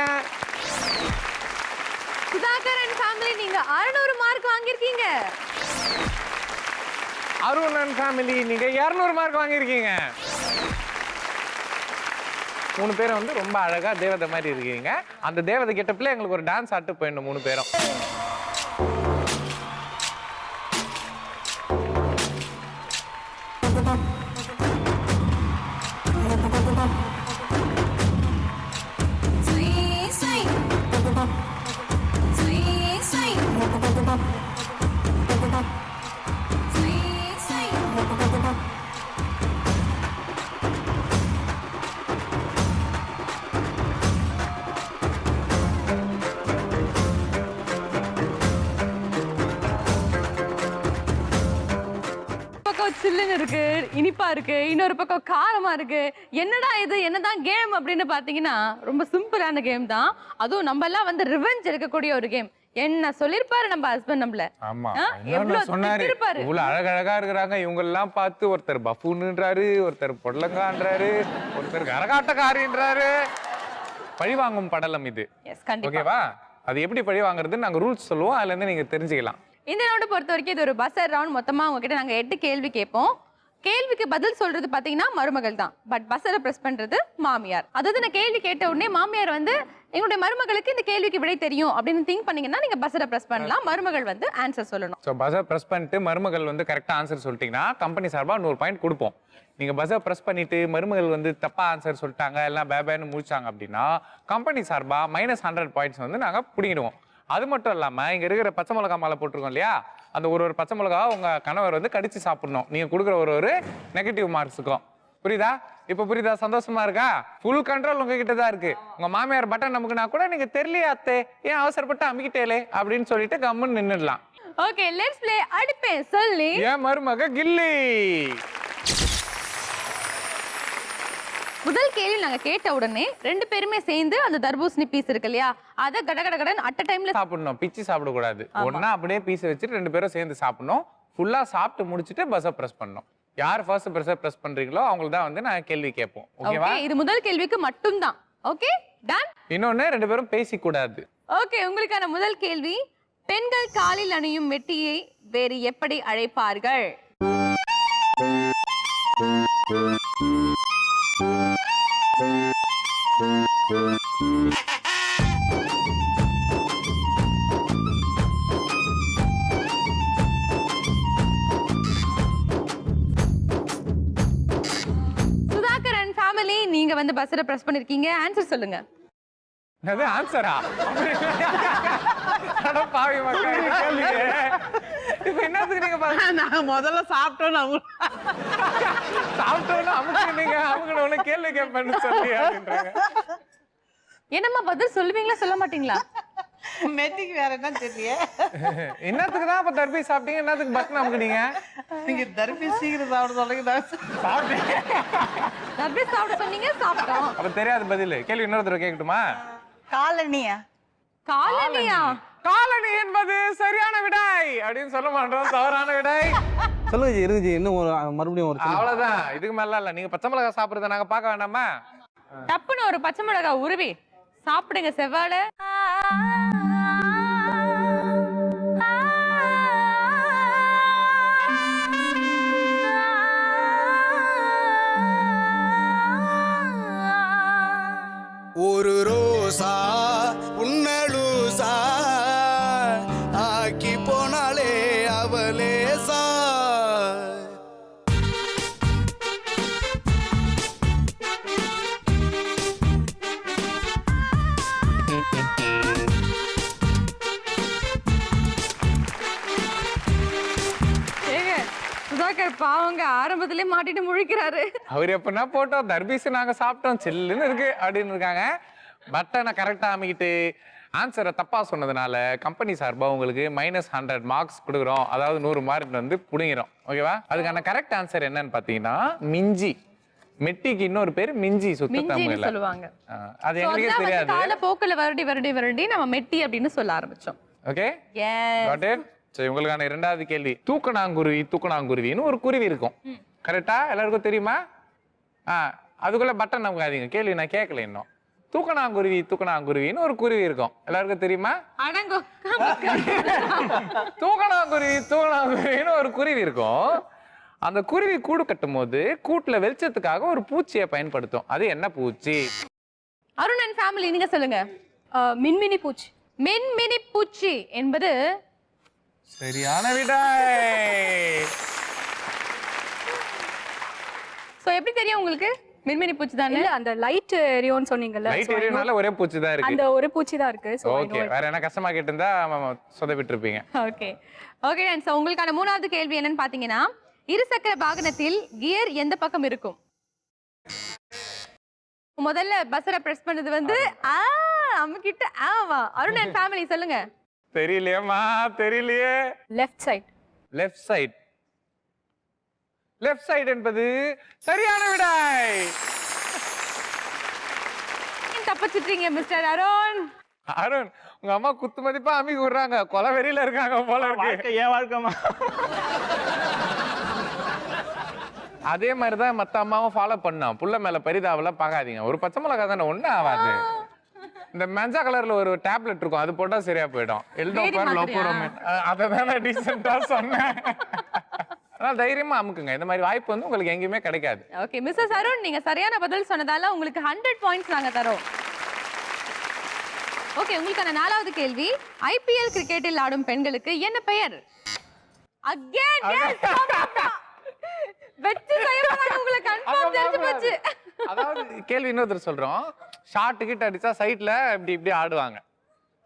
சுதாகர் அண்ட் ஃபேமிலி நீங்க 600 மார்க் வாங்கியிருக்கீங்க. அருண் அண்ட் ஃபேமிலி நீங்க 200 மார்க் வாங்கியிருக்கீங்க. 3 பேரும் வந்து ரொம்ப அழகா தேவதை மாதிரி இருக்கீங்க. அந்த தேவதை கெட்டப்ல எங்களுக்கு ஒரு டான்ஸ் ஆட்டு போயிடணும் 3 பேரும். சில்லுன்னு இருக்கு, இனிப்பா இருக்கு, இன்னொரு பக்கம் காரமா இருக்கு. என்னடா இது, என்னதான் கேம் அப்படின்னு பாத்தீங்கன்னா ரொம்ப சிம்பிளான கேம் தான். அதுவும் நம்ம எல்லாம் வந்து ரிவெஞ்ச் எடுக்கக்கூடிய ஒரு கேம். என்ன சொல்லிருப்பாரு நம்ம ஹஸ்பண்ட் நம்மள. ஆமா என்ன சொன்னாரு, இவ்வளவு அழகழகா இருக்கிறாங்க இவங்க எல்லாம் பார்த்து ஒருத்தர் பஃபூன்ன்றாரு, ஒருத்தர் பொடலங்கான்றாரு, ஒருத்தர் கரகாட்டக்காரின்றாரு. பழிவாங்கும் படலம் இது. ஓகேவா? அது எப்படி பழி வாங்குறதுன்னு நாங்க ரூல்ஸ் சொல்லுவோம், அதுல இருந்து நீங்க தெரிஞ்சுக்கலாம். இந்த ரவுண்டை பொறுத்த வரைக்கும் இது ஒரு பஸர் ரவுண்ட். மொத்தமா உங்ககிட்ட நாங்க 8 கேள்வி கேட்போம். கேள்விக்கு பதில் சொல்றது பாத்தீங்கன்னா மருமகள் தான், பட் பஸரை பிரஸ் பண்றது மாமியார். அதாவது நான் கேள்வி கேட்ட உடனே மாமியார் வந்து எங்களுடைய மருமகளுக்கு இந்த கேள்விக்கு விடை தெரியும் அப்படின்னு திங்க் பண்ணீங்கன்னா நீங்க பஸரை பிரஸ் பண்ணலாம். மருமகள் வந்து ஆன்சர் சொல்லணும். ஸோ பஸர் பிரஸ் பண்ணிட்டு மருமகள் வந்து கரெக்டா ஆன்சர் சொல்லிட்டீங்கன்னா கம்பெனி சார்பா 100 பாயிண்ட் கொடுப்போம். நீங்க பஸர் பிரஸ் பண்ணிட்டு மருமகள் வந்து தப்பா ஆன்சர் சொல்லிட்டாங்க, எல்லாம் பேபேன்னு முடிச்சாங்க அப்படின்னா கம்பெனி சார்பா -100 பாயிண்ட்ஸ் வந்து நாங்க பிடிங்கிடுவோம். அது மட்டும் இல்லாம இங்க இருக்கிற பச்சை மிளகா மாலை போட்டிருக்கோம் இல்லையா, அந்த ஒரு பச்சை மிளகா உங்க கணவர் வந்து கடிச்சு சாப்பிடணும். நீங்க கொடுக்குற ஒரு நெகட்டிவ் மார்க்ஸுக்கும். புரியுதா? இப்ப புரியுதா? சந்தோஷமா இருக்கா? ஃபுல் கண்ட்ரோல் உங்ககிட்ட தான் இருக்கு. உங்க மாமியார் பட்டன் நமக்குனா கூட நீங்க தெரியலையே அத்தை, ஏன் அவசரப்பட்டு அமுக்கிட்டேலே அப்படின்னு சொல்லிட்டு கம்முன்னு நின்னுடலாம். Okay, let's play. அடுப்பே சொல்லி ஏன் மருமக கில்லி. முதல் கேள்வி நாங்க கேட்ட உடனே 2 பேருமே சேர்ந்து அந்த தர்பூசணி பீஸ் இருக்கு இல்லையா, அதை கடகடகடன் அட் டைம்ல சாப்பிடணும். பிச்சு சாப்பிடக்கூடாது. ஒன்னா அப்படியே பீஸ் வச்சுட்டு 2 பேரும் சேர்ந்து சாப்பிடணும். ஃபுல்லா சாப்பிட்டு முடிச்சுட்டு பஸ்ஸை பிரஸ் பண்ணணும். யார் ஃபர்ஸ்ட் பிரஸ் பண்றீங்களோ அவங்களுக்கு தான் வந்து நான் கேள்வி கேட்போம். ஓகேவா? இது முதல் கேள்விக்கு மட்டும் தான். Okay done. இன்னொன்னு 2 பேரும் பேசிக்கூடாது. ஓகே, உங்களுக்கான முதல் கேள்வி, பெண்கள் காலில் அணியும் மெட்டியை வேறு எப்படி அழைப்பார்கள்? சுதாகர் அண்ட் ஃபேமிலி நீங்க வந்து பஸ்ஸரை பிரஸ் பண்ணிருக்கீங்க. ஆன்சர் சொல்லுங்க. அது ஆன்சரா? அட பாவி மக்களே, இப்போ என்னத்துக்கு நீங்க நாங்க முதல்ல சாப்பிட்டோன்னு அமுக்குனீங்க, அமுக்குன கேள்வி கேட்பேன்னு சொல்லி அப்படின்றாங்க. என்னம்மா பதில் சொல்லுவீங்களா சொல்ல மாட்டீங்களா? மெட்டிக்கு வேற என்ன தெரியல. என்னத்துக்கு தான் அப்ப தர்பீஸ் சாப்பிட்டீங்க, என்னத்துக்கு பட்டன் அமுக்குனீங்க? நீங்க தர்பீஸ் சீக்கிரம் சாப்பிட சொல்லுங்க. சாப்பிட்டீங்க, தர்பீஸ் சாப்பிட சொன்னீங்க, சாப்பிட்டோம். அப்ப தெரியாத பதில். கேள்வி இன்னொரு தடவை கேட்கட்டுமா? காலனியா? காலனியா? காலனி என்பது சரியான விடை அப்படின்னு சொல்ல மாட்டோம், தவறான விடை. சொல்லுங்க ஜி, இருங்க ஜி, இன்னும் மறுபடியும் ஒரு அவ்வளவுதான், இதுக்கு மேல இல்ல. நீங்க பச்சை மிளகாய் சாப்பிடுறத நாங்க பார்க்க வேண்டாமா? டப்புன்னு ஒரு பச்சை மிளகாய் உருவி சாப்பிடுங்க செவ்வாழை. ஒரு ரோசா உன்னலூசா ஆக்கி போனாலே அவலேசா. சுதாகர் பாவங்க ஆரம்பத்திலே மாட்டிட்டு முழிக்கிறாரு. அவர் எப்படின்னா போட்டோம், தர்பீஸ் நாங்க சாப்பிட்டோம், சில்லுன்னு இருக்கு அப்படின்னு இருக்காங்க. பட்டனை கரெக்டா அமைக்கிட்டு ஆன்சரை தப்பா சொன்னதுனால கம்பெனி சார்பா உங்களுக்கு -100 மார்க்ஸ் கொடுக்குறோம். அதாவது 100 மார்க் வந்து புடுங்கிறோம். ஓகேவா? அதுக்கான கரெக்ட் ஆன்சர் என்னன்னு பாத்தீங்கன்னா மிஞ்சி. மெட்டிக்கு இன்னொரு பேர் மிஞ்சி, சுத்த தமிழ்ல சொல்லுவாங்க. அது எங்களுக்கே தெரியாது. கால போக்குல வருடி நம்ம மெட்டி அப்படின்னு சொல்ல ஆரம்பிச்சோம். Okay, got it. சரி, உங்களுக்கான 2வது கேள்வி, தூக்கணாங்குருவின்னு ஒரு குருவி இருக்கும். கரெக்டா? எல்லாருக்கும் தெரியுமா? அதுக்குள்ள பட்டன் நமக்காதீங்க. கேள்வி நான் கேட்கல இன்னும். தூக்கணாங்குருவின்னு ஒரு குருவி இருக்கும். எல்லாருக்கும் தெரியுமா? தூக்கணாங்குருவின்னு ஒரு குருவி இருக்கும். அந்த குருவி கூடு கட்டும் போது கூட்டுல வெளிச்சத்துக்காக ஒரு பூச்சியை பயன்படுத்தும். அது என்ன பூச்சி? அருண் அண்ட் ஃபேமிலி நீங்க சொல்லுங்க. மின்மினி பூச்சி. மின்மினி பூச்சி என்பது சரியான விடை. சோ எப்படி தெரியும் உங்களுக்கு? மின்மினி பூச்சி தானே? இல்ல அந்த லைட் எரியும்னு சொன்னீங்கல்ல. லைட் எரியும்னால ஒரே பூச்சி தான் இருக்கு. அந்த ஒரு பூச்சி தான் இருக்கு. ஓகே, வேற என்ன கஷ்டமா கேட்டிருந்தா சொதப்பிட்டு இருப்பீங்க. Okay okay. சோ உங்களுக்கான மூணாவது கேள்வி என்னன்னு பாத்தீங்கன்னா, இருசக்கர வாகனத்தில் கியர் எந்த பக்கம் இருக்கும்? முதல்ல பஸ்ஸரை பிரஸ் பண்ணது வந்து அம்மிக்கிட்ட. ஆமா, அருண் அண்ட் ஃபேமிலி சொல்லுங்க. தெரியலையேம்மா, தெரியலையே. Left side. Left side. Left side என்பது சரியான விடை. தப்பிச்சிட்டீங்க மிஸ்டர் அருண். அருண், உங்க அம்மா குத்து மதிப்பா அம்மி விடுறாங்க. கொலை வெறியில இருக்காங்க போல இருக்கு. ஏன் வாழ்க்கைமா? அதே மாதிரிதான் மத்த அம்மாவும் ஃபாலோ பண்ணோம். புள்ள மேல பரிதாவெல்லாம் பார்க்காதீங்க. ஒரு பச்சை மிளகா தானே, ஒண்ணும் ஆகாது. இந்த மஞ்சள் கலர்ல ஒரு டேப்லெட் இருக்கும், அது போட்டா சரியா போயிடும். எல்டோபார் லோபோரோமேன், அததானே டீசென்ட்டா சொன்னேன். அதனால தைரியமா அமுக்குங்க. இந்த மாதிரி வாய்ப்பு வந்து உங்களுக்கு எங்கேயுமே கிடைக்காது. ஓகே மிஸ்ஸஸ் அருண், நீங்க சரியான பதில் சொன்னதால உங்களுக்கு 100 பாயிண்ட்ஸ் நாங்க தரோம். ஓகே, உங்களுக்கான 4வது கேள்வி. ஐபிஎல் கிரிக்கெட்டில் ஆடும் பெண்களுக்கு என்ன பெயர்? அகைன் வெற்றி செய்யறாங்க. உங்களுக்கு கன்ஃபார்ம் தெரிஞ்சு போச்சு. அதாவது கேள்வி இன்னொருத்தர் சொல்றோம். ஷார்ட் கிட்ட அடிச்சா சைட்ல இப்படி இப்படி ஆடுவாங்க,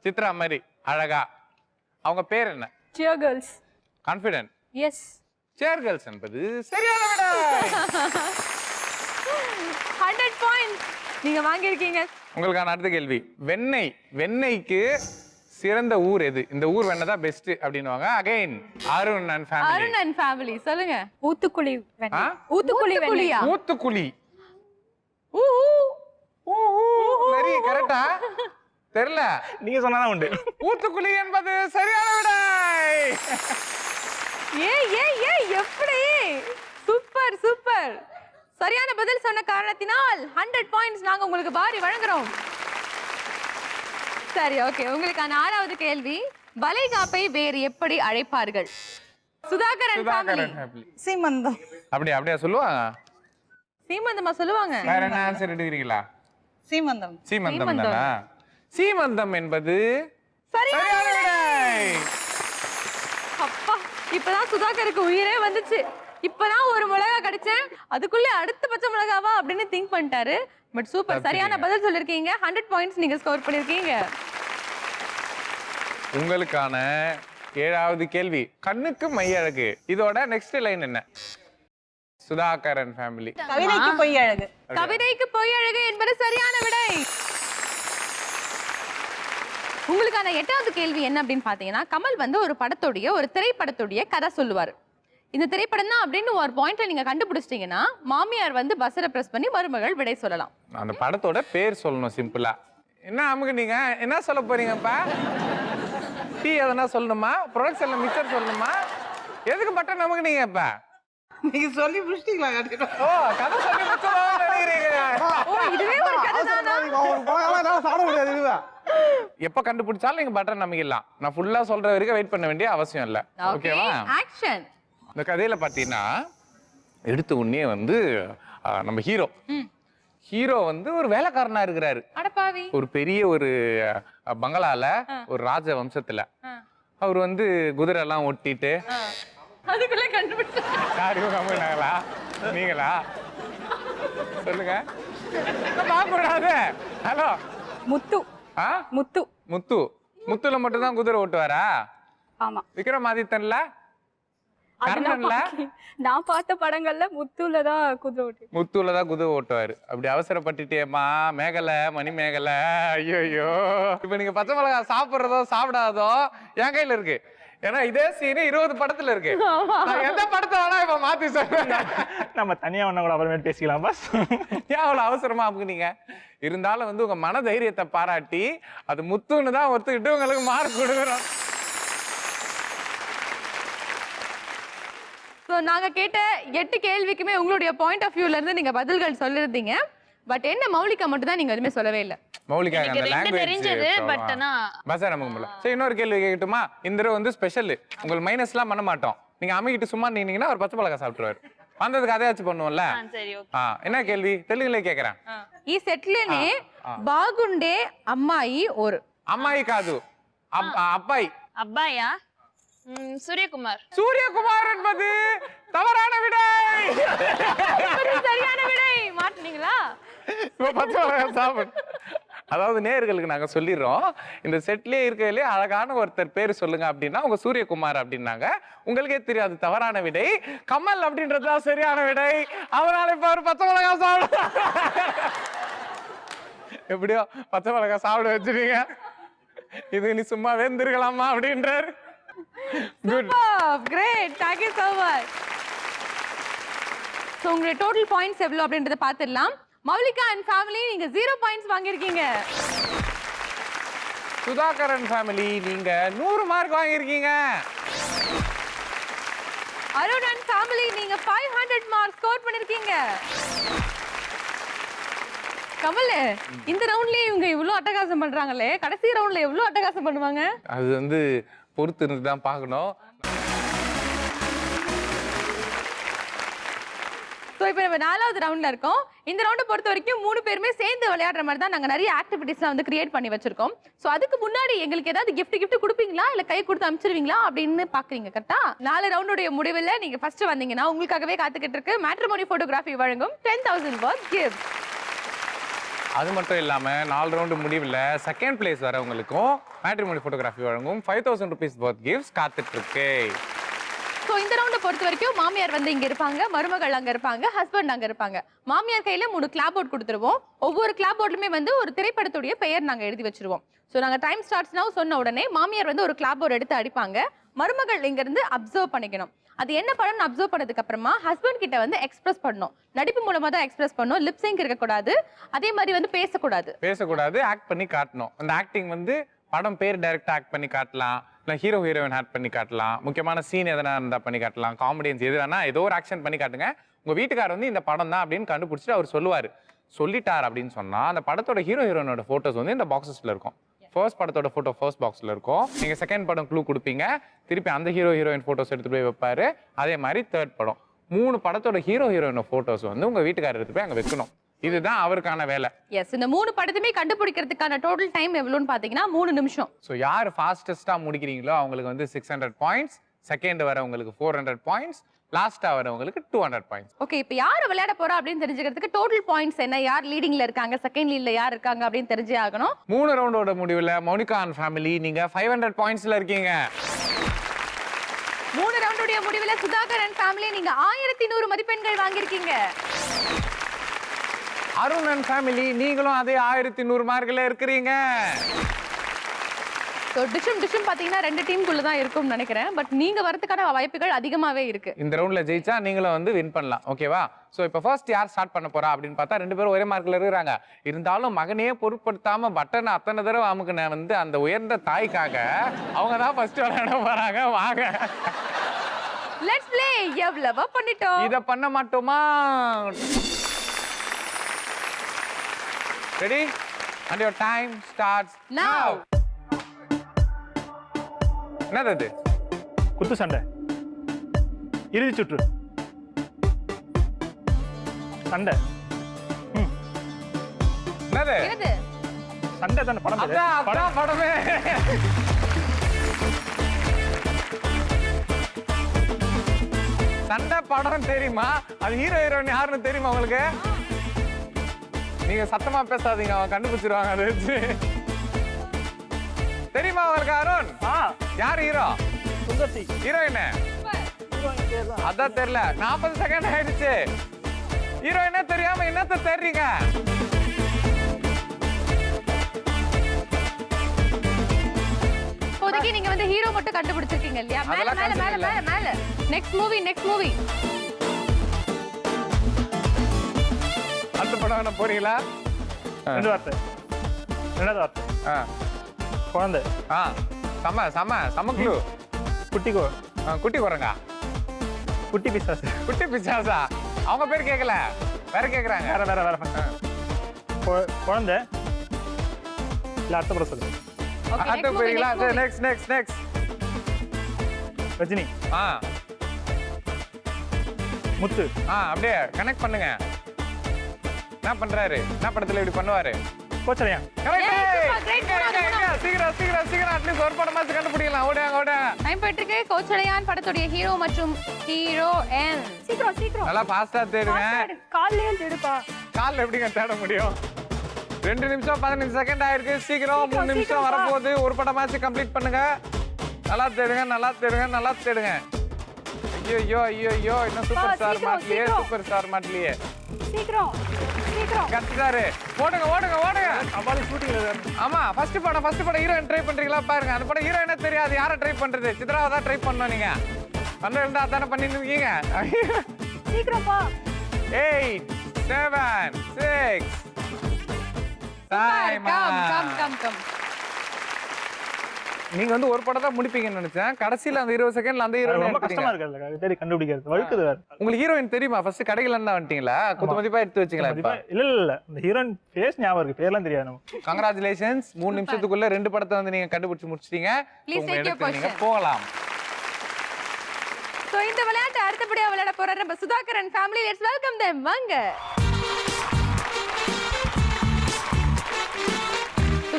சித்ரா மாதிரி அழகா. அவங்க பேர் என்ன? Cheer girls. Confident? Yes. Cheer girls என்பது சரியான விடை. 100 பாயிண்ட்ஸ் நீங்க வாங்கி இருக்கீங்க. உங்களுக்கான அடுத்த கேள்வி. வெண்ணெய்க்கு சிறந்த ஊர் எது? இந்த ஊர் வெண்ணெய் தான் பெஸ்ட் அப்படின்னுவாங்க. Again Arun and family. Arun and family சொல்லுங்க. ஊத்துக்குளி வெண்ணெய். ஊத்துக்குளி வெண்ணெய். ஊத்துக்குளி. சரி, கரெக்டா? தெரியல, நீங்க சொன்னாதான் உண்டு. ஊத்துக்குளி என்பது சரியான விடை. எப்படி? Super super. சரியான பதில் சொன்ன காரணத்தினால் 100 பாயிண்ட்ஸ் நாங்க உங்களுக்கு பாரி வழங்குறோம். சரி, ஓகே. உங்களுக்கான 6வது கேள்வி. வளைகாப்பை வேறு எப்படி அழைப்பார்கள்? சுதாகரன் ஃபேமிலி. சீமந்தம். அப்படியே சொல்லுவாங்க. சீமந்தமா சொல்லுவாங்க. வேற என்ன ஆன்சர் எடுக்கிறீங்களா? சீமந்தம். சீமந்தம் தானா? சீமந்தம் என்பது சரியான விடை. அப்பா, இப்பதான் சுதாகருக்கு உயிரே வந்துச்சு. இப்பதான் ஒரு மிளகா கிடைச்சேன், அதுக்குள்ள அடுத்த பச்சை மிளகாவா அப்படின்னு திங்க் பண்ணிட்டாரு. பட் சூப்பர், சரியான பதில் சொல்லிருக்கீங்க. 100 பாயிண்ட்ஸ் நீங்க ஸ்கோர் பண்ணிருக்கீங்க. உங்களுக்கான 7வது கேள்வி. கண்ணுக்கு மை அழகு. இதோட நெக்ஸ்ட் லைன் என்ன? சுதாகரன் ஃபேமிலி. கவிதைக்கு பொய் அழகு. கவிதைக்கு பொய் அழகு என்பது சரியான விடை. உங்களுக்கான 8வது கேள்வி என்ன அப்படின்னு பாத்தீங்கன்னா, கமல் வந்து ஒரு திரைப்படத்துடைய கதை சொல்லுவாரு. இந்த திரைப்படம் தான் அப்படின்னு ஒரு பாயிண்ட்ல நீங்க கண்டுபிடிச்சிட்டீங்கன்னா, மாமியார் வந்து பஸ்ஸரை பிரஸ் பண்ணி மருமகள் விடை சொல்லலாம். அந்த படத்தோட பேர் சொல்லணும் சிம்பிளா. என்ன அமுக்கு நீங்க என்ன சொல்ல போறீங்கப்பா? டீ எதனா சொல்லணுமா? ப்ரொடக்ஷன்ல மிக்சர் சொல்லணுமா? எதுக்கு பட்டன் நமக்கு நீங்க இப்ப? நீங்க சொல்லி முடிச்சிட்டீங்களா? ஓ, கதை சொல்லி முடிச்சதா நினைக்கிறீங்க? ஓ, இதுவே ஒரு கதை தானா? சாப்பிட முடியாது இதுவா? எப்ப கண்டுபிடிச்சாலும் நீங்க பட்டன் நம்பிக்கலாம். நான் ஃபுல்லா சொல்ற வரைக்கும் வெயிட் பண்ண வேண்டிய அவசியம் இல்ல. ஓகேவா? ஆக்ஷன். இந்த கதையில பாத்தீங்கன்னா, எடுத்த உடனே வந்து நம்ம ஹீரோ வந்து ஒரு வேலைக்காரனா இருக்கிறாரு. அடப்பாவி. ஒரு பெரிய ஒரு பங்களால, ஒரு ராஜ வம்சத்துல. அவர் வந்து குதிரை எல்லாம் ஒட்டிட்டு அதுக்குள்ள கண்டுபிடிச்சு. நீங்களா சொல்லுங்க. பாக்கூடாது. ஹலோ, முத்து. முத்து. முத்துல மட்டும் தான் குதிரை ஓட்டுவாரா? ஆமா. விக்ரமாதித்தன்ல, கர்ணன்ல, நான் பார்த்த படங்கள்ல முத்துல தான் குதிரை ஓட்டுவாரு. அப்படி அவசரப்பட்டுட்டேம்மா மணி மேகலை. ஐயோ, இப்ப நீங்க பச்சை மிளகா சாப்பிடுறதோ சாப்பிடாதோ என் கையில இருக்கு. ஏன்னா இதே சீன் 20 படத்துல இருக்கு. எந்த படத்தை வேணா இப்ப மாத்தி சொல்றேன். நம்ம தனியா ஒண்ணா கூட அப்புறமே பேசிக்கலாம் பாஸ். ஏன் அவ்வளவு அவசரமா அமுக்குனீங்க? இருந்தாலும் வந்து உங்க மன தைரியத்தை பாராட்டி அது முத்துன்னு தான் ஒத்துக்கிட்டு உங்களுக்கு மார்க் கொடுக்குறோம். ஸோ நாங்க கேட்ட 8 கேள்விக்குமே உங்களுடைய பாயிண்ட் ஆஃப் வியூல இருந்து நீங்க பதில்கள் சொல்லிருந்தீங்க. பட் என்ன மௌலிகா மட்டும் தான் நீங்க எதுவுமே சொல்லவே இல்லை. மௌலிகா எனக்கு அந்த 2 லாங்குவேஜ் தெரிஞ்சது பட் ஆனா பஸ் நமக்கு. சரி இன்னொரு கேள்வி கேட்கட்டுமா? இந்த தடவை வந்து ஸ்பெஷல். உங்களுக்கு மைனஸ்லாம் பண்ண மாட்டோம். நீங்க அம்மிக்கிட்டு சும்மா நின்னீங்கன்னா ஒரு பச்சை மிளகாய் சாப்பிட்டுருவாரு. வந்ததுக்கு அதையாச்சும் பண்ணுவோம்ல. சரி ஓகே. என்ன கேள்வி தெலுங்குல கேக்குறேன். ఈ సెట్లోనే బాగుండే అమ్మాయి ఓరు అమ్మాయి కాదు అబ్బాయి. அப்பாயா? சூரியகுமார். சூரியகுமார் என்பது தவறான விடை. சரியான விடை. மாட்டீங்களா? இப்ப பச்சை மிளகாய் சாப்பிடு. அதாவது நேயர்களுக்கு நாங்க சொல்லிடுறோம், இந்த செட்லயே இருக்கிறதுலே அழகான ஒருத்தர் பேர் சொல்லுங்க அப்படின்னா உங்க சூரியகுமார் அப்படின்னாங்க. உங்களுக்கே தெரியாது தவறான விடை. கமல் அப்படின்றதுதான் சரியான விடை. அவரால் இப்ப ஒரு பச்சை மிளகாய் சாப்பிட எப்படியோ பச்சை மிளகாய் சாப்பிட வச்சிருக்கீங்க. இது நீ சும்மா வெந்திருக்கலாமா அப்படின்றாரு. Good, great, thank you so much. So உங்களுடைய டோட்டல் பாயிண்ட்ஸ் எவ்வளவு அப்படின்றத பார்த்துடலாம். மௌலிகா அண்ட் ஃபேமிலி நீங்க 0 பாயிண்ட்ஸ் வாங்கியிருக்கீங்க. சுதாகரன் ஃபேமிலி நீங்க 100 மார்க் வாங்கியிருக்கீங்க. அருண் அண்ட் ஃபேமிலி நீங்க 500 மார்க் ஸ்கோர் பண்ணிருக்கீங்க. கமல், இந்த ரவுண்ட்லயே இவங்க இவ்வளவு அட்டகாசம் பண்றாங்களே, கடைசி ரவுண்ட்ல எவ்வளவு அட்டகாசம் பண்ணுவாங்க? அது வந்து பொறுத்து இருந்து தான் பார்க்கணும். ஸோ இப்போ நம்ம 4வது ரவுண்ட்ல இருக்கோம். இந்த ரவுண்டை பொறுத்த வரைக்கும் 3 பேருமே சேர்ந்து விளையாடுற மாதிரி தான் நாங்கள் நிறைய ஆக்டிவிட்டிஸ்லாம் வந்து கிரியேட் பண்ணி வச்சிருக்கோம். ஸோ அதுக்கு முன்னாடி எங்களுக்கு ஏதாவது கிஃப்ட் கொடுப்பீங்களா இல்லை கை கொடுத்து அனுப்பிச்சிருவீங்களா அப்படின்னு பார்க்குறீங்க. கரெக்டா? 4 ரவுண்டுடைய முடிவில் நீங்கள் ஃபர்ஸ்ட் வந்தீங்கன்னா உங்களுக்காகவே காத்துக்கிட்டு இருக்கு மேட்ரிமோனி ஃபோட்டோகிராஃபி வழங்கும் 10,000 worth gift. அது மட்டும் இல்லாம 4 ரவுண்டு முடிவில் செகண்ட் பிளேஸ் வரவங்களுக்கும் மேட்ரிமோனி ஃபோட்டோகிராஃபி வழங்கும் 5,000 rupees worth gifts காத்துட்டு இருக்கு. ஸோ இந்த ரவுண்டை பொறுத்த வரைக்கும் மாமியார் வந்து இங்கே இருப்பாங்க, மருமகள் அங்கே இருப்பாங்க, ஹஸ்பண்ட் அங்கே இருப்பாங்க. மாமியார் கையில் 3 கிளாப் போர்ட் கொடுத்துருவோம். ஒவ்வொரு கிளாப் போர்ட்லையுமே வந்து ஒரு திரைப்படத்துடைய பெயர் நாங்கள் எழுதி வச்சிருவோம். ஸோ நாங்கள் டைம் ஸ்டார்ட்ஸ் நவ் சொன்ன உடனே மாமியார் வந்து ஒரு கிளாப் போர்ட் எடுத்து அடிப்பாங்க. மருமகள் இங்கேருந்து அப்சர்வ் பண்ணிக்கணும். அது என்ன படம்னு அப்சர்வ் பண்ணதுக்கு அப்புறமா ஹஸ்பண்ட் கிட்ட வந்து எக்ஸ்பிரஸ் பண்ணணும். நடிப்பு மூலமா தான் எக்ஸ்பிரஸ் பண்ணணும். லிப்சிங் இருக்கக்கூடாது. அதே மாதிரி வந்து பேசக்கூடாது, ஆக்ட் பண்ணி காட்டணும். அந்த ஆக்டிங் வந்து படம் பேர் டைரக்டா ஆக்ட் பண்ணி காட்டலாம், இல்லை ஹீரோ ஹீரோயின் ஆக்ட் பண்ணி காட்டலாம், முக்கியமான சீன் எதனா இருந்தா பண்ணி காட்டலாம், காமெடியன்ஸ் எது வேணா ஏதோ ஒரு ஆக்ஷன் பண்ணி காட்டுங்க. உங்க வீட்டுக்காரர் வந்து இந்த படம் தான் அப்படின்னு கண்டுபிடிச்சிட்டு அவர் சொல்லுவார். சொல்லிட்டார் அப்படின்னு சொன்னா அந்த படத்தோட ஹீரோ ஹீரோயினோட போட்டோஸ் வந்து இந்த பாக்ஸஸ்ல இருக்கும். ஃபர்ஸ்ட் படத்தோட போட்டோ ஃபர்ஸ்ட் பாக்ஸ்ல இருக்கும். நீங்க செகண்ட் படம் க்ளூ கொடுப்பீங்க, திருப்பி அந்த ஹீரோ ஹீரோயின் போட்டோஸ் எடுத்துட்டு போய் வைப்பாரு. அதே மாதிரி தேர்ட் படம் 3 படத்தோட ஹீரோ ஹீரோயின் போட்டோஸ் வந்து உங்க வீட்டுக்காரர் எடுத்து போய் அங்க வைக்கணும். இதுதான் அவருக்கான வேலை. எஸ், இந்த 3 படத்தையுமே கண்டுபிடிக்கிறதுக்கான டோட்டல் டைம் எவ்வளவுன்னு பாத்தீங்கன்னா 3 நிமிஷம். ஸோ யார் ஃபாஸ்டஸ்டா முடிக்கிறீங்களோ அவங்களுக்கு வந்து 600 பாயிண்ட்ஸ், செகண்ட் வரவங்களுக்கு 400 பாயிண்ட்ஸ், லாஸ்டா வரவங்களுக்கு 200 பாயிண்ட்ஸ். ஓகே, இப்போ யார் விளையாட போறா அப்படின்னு தெரிஞ்சுக்கிறதுக்கு டோட்டல் பாயிண்ட்ஸ் என்ன, யார் லீடிங்ல இருக்காங்க, செகண்ட் லீட்ல யார் இருக்காங்க அப்படின்னு தெரிஞ்சே ஆகணும். 3 ரவுண்டோட முடிவில் மௌனிகா அண்ட் ஃபேமிலி நீங்க 500 பாயிண்ட்ஸ்ல இருக்கீங்க. 3 ரவுண்டுடைய முடிவில் சுதாகர் அண்ட் ஃபேமிலி நீங்க 1100 மதிப்பெண்கள் வாங்கியிருக்கீங்க. அருண் அண்ட் ஃபேமிலி நீங்களும் அதே 1100 மார்க்ல இருக்கிறீங்க. ஸோ டிஷும் பார்த்தீங்கன்னா 2 டீமுக்குள்ள தான் இருக்கும்னு நினைக்கிறேன். பட் நீங்க வரதுக்கான வாய்ப்புகள் அதிகமாவே இருக்கு. இந்த ரவுண்ட்ல ஜெயிச்சா நீங்களும் வந்து வின் பண்ணலாம். ஓகேவா? ஸோ இப்போ ஃபர்ஸ்ட் யார் ஸ்டார்ட் பண்ண போறா அப்படின்னு பார்த்தா 2 பேரும் ஒரே மார்க்ல இருக்கிறாங்க. இருந்தாலும் மகனையே பொருட்படுத்தாம பட்டனை அத்தனை தடவை அமுக்குன வந்து அந்த உயர்ந்த தாய்க்காக அவங்க தான் ஃபர்ஸ்ட் விளையாட போறாங்க. வாங்க, லெட்ஸ் ப்ளே. எவ்வளவோ பண்ணிட்டோம், இத பண்ண மாட்டோமா? Ready? And your time starts now. என்னது? குத்து சண்டை, இறுதி சுற்று சண்டை. என்னது? என்னது? சண்டை தானே படம் பேரு? அதான் படமே. சண்டை படம் தெரியுமா? அது ஹீரோ ஹீரோயின் யாருன்னு தெரியுமா உங்களுக்கு? நீங்க சத்தமா பேசாதீங்க, அவன் கண்டுபிடிச்சிருவாங்க. அதை வச்சு தெரியுமா உங்களுக்கு? அருண், யார் ஹீரோ? சுந்தர்சி. ஹீரோயின் அதான் தெரியல. 40 செகண்ட் ஆயிடுச்சு. ஹீரோயினே தெரியாம என்னத்த தெரியுங்க? இப்போதைக்கு நீங்க வந்து ஹீரோ மட்டும் கண்டுபிடிச்சிருக்கீங்க இல்லையா? மேல மேல மேல மேல மேல. Next movie. அடுத்த படம் என்ன போறீங்களா? 2 வார்த்தை. 2வது வார்த்தை குழந்தை. சம க்ளூ. குட்டி குரங்கா. குட்டி பிசாசு. குட்டி பிசாசா? அவங்க பேர் கேட்கல, வேற கேக்குறாங்க. வேற குழந்தை இல்ல அடுத்த படம் சொல்லு. அடுத்த போறீங்களா? நெக்ஸ்ட் ரஜினி. முத்து. அப்படியே கனெக்ட் பண்ணுங்க. என்ன பண்றாரு? என்ன படத்துல இப்படி பண்ணுவாரு? கோச்சலையா? சீக்கிரம் அட்லீஸ்ட் ஒரு படமாச்சு கண்டுபிடிக்கலாம். ஓடுங்க. டைம் போயிட்டு இருக்கு. கோச்சடையான் படத்துடைய ஹீரோ மற்றும் ஹீரோயின். சீக்கிரம் நல்லா ஃபாஸ்டா தேடுங்க. கால்லயே தேடுப்பா. கால்ல எப்படிங்க தேட முடியும்? 2 நிமிஷம் 15 செகண்ட் ஆயிருக்கு. சீக்கிரம் 3 நிமிஷம் வரப்போகுது. ஒரு படமாச்சு கம்ப்ளீட் பண்ணுங்க. நல்லா தேடுங்க. ஐயோ இன்னும் சூப்பர் ஸ்டார் மாட்லியே. சீக்கிரம் கத்துறாரு. ஓடுங்க. அம்பாலி ஷூட்டிங்ல. ஆமா, ஃபர்ஸ்ட் படம் ஹீரோயின் ட்ரை பண்றீங்களா பாருங்க. அந்த படம் ஹீரோயினே தெரியாது, யாரை ட்ரை பண்றது? சித்ராவை தான் ட்ரை பண்ணணும் நீங்க. இருந்தா அதானே பண்ணிட்டு இருக்கீங்க. சீக்கிரம்ப்பா. 8 7 6 கம். நீங்க வந்து ஒரு படம் தான் முடிப்பீங்கன்னு நினைச்சேன். கடைசில அந்த 20 செகண்ட்ல அந்த ஹீரோயின் ரொம்ப கஷ்டமா இருக்கு தேடி கண்டுபிடிக்கிறது. வழுக்குது வேற. உங்களுக்கு ஹீரோயின் தெரியுமா? ஃபர்ஸ்ட் கடையில இருந்தா வந்துட்டீங்களா? குத்து மதிப்பா எடுத்து வச்சீங்களா? இல்ல இந்த ஹீரோயின் ஃபேஸ் ஞாபகம் இருக்கு, பேர்லாம் தெரியாது நமக்கு. கங்க்ராச்சுலேஷன்ஸ். 3 நிமிஷத்துக்குள்ள 2 படத்தை வந்து நீங்க கண்டுபிடிச்சு முடிச்சிட்டீங்க. உங்க இடத்துக்கு நீங்க போகலாம். சோ இந்த விளையாட்டு அடுத்தபடியா விளையாட போற நம்ம Sudhakar and family. Let's welcome them. வாங்க.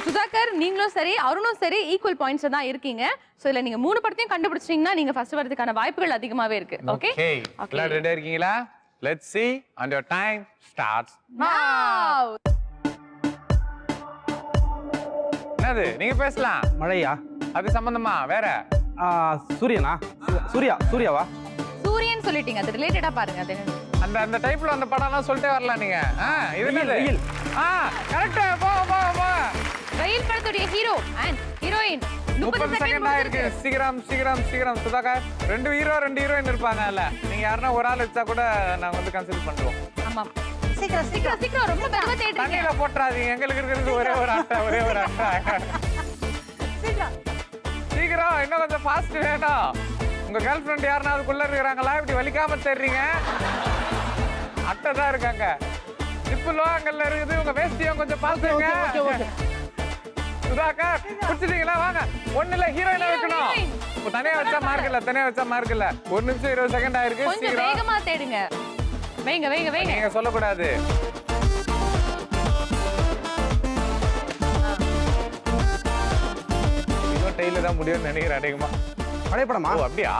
சுதாகர், நீங்களும் சரி அருணும் சரி ஈக்குவல் பாயிண்ட்ஸ் தான் இருக்கீங்க. சோ இல்ல நீங்க 3 படத்தையும் கண்டுபிடிச்சிட்டீங்கன்னா நீங்க ஃபர்ஸ்ட் வரதுக்கான வாய்ப்புகள் அதிகமாவே இருக்கு. ஓகே எல்லாரும் ரெடியா இருக்கீங்களா? Let's see and your time starts now. என்னது நீங்க பேசலாம்? மழையா? அது சம்பந்தமா வேற? சூரியனா? சூர்யாவா? சூரியன் சொல்லிட்டீங்க, அது ரிலேட்டடா பாருங்க. அது அந்த டைப்ல அந்த படம்லாம் சொல்லிட்டே வரலாம் நீங்க. இது வெயில். கரெக்ட். போ. வெயில் படத்துடைய ஹீரோ அண்ட் ஹீரோயின். 30 செகண்ட் ஆயிருக்கு. சீக்கிரம் சுதாகர். 2 ஹீரோ 2 ஹீரோயின் இருப்பாங்கல்ல, நீங்க யாரனா ஒரு ஆள் வச்சா கூட நாங்க வந்து கன்சிடர் பண்றோம். ஆமா, சீக்கிரம் ரொம்ப வேகமா தேடுறீங்க. தண்ணில போட்றாதீங்க, எங்களுக்கு இருக்கிறது ஒரே ஒரு அட்டை. சீக்கிரம் இன்னும் கொஞ்சம் ஃபாஸ்ட் வேணும். உங்க கேர்ள் ஃப்ரெண்ட் யாருன்னா அதுக்குள்ள இருக்கிறாங்களா? இப்படி வலிக்காம தேடுறீங்க. அட்டை தான் இருக்காங்க. இப்போ லோகங்கள்ல இருக்குது. உங்க வேஸ்டியும் கொஞ்சம் பாத்துங்க. சுதாகர் புடிச்சிட்டீங்களா? வாங்க. ஒண்ணு இல்ல, ஹீரோயினை வைக்கணும். தனியா வச்சா மார்க் இல்ல. 1 நிமிஷம் 20 செகண்ட் ஆயிருக்கு. கொஞ்சம் வேகமா தேடுங்க. வேங்க. நீங்க சொல்லக்கூடாது. இன்னும் டெய்ல தான் முடியும்னு நினைக்கிறேன். அதிகமா பழையப்படமா? அப்படியா?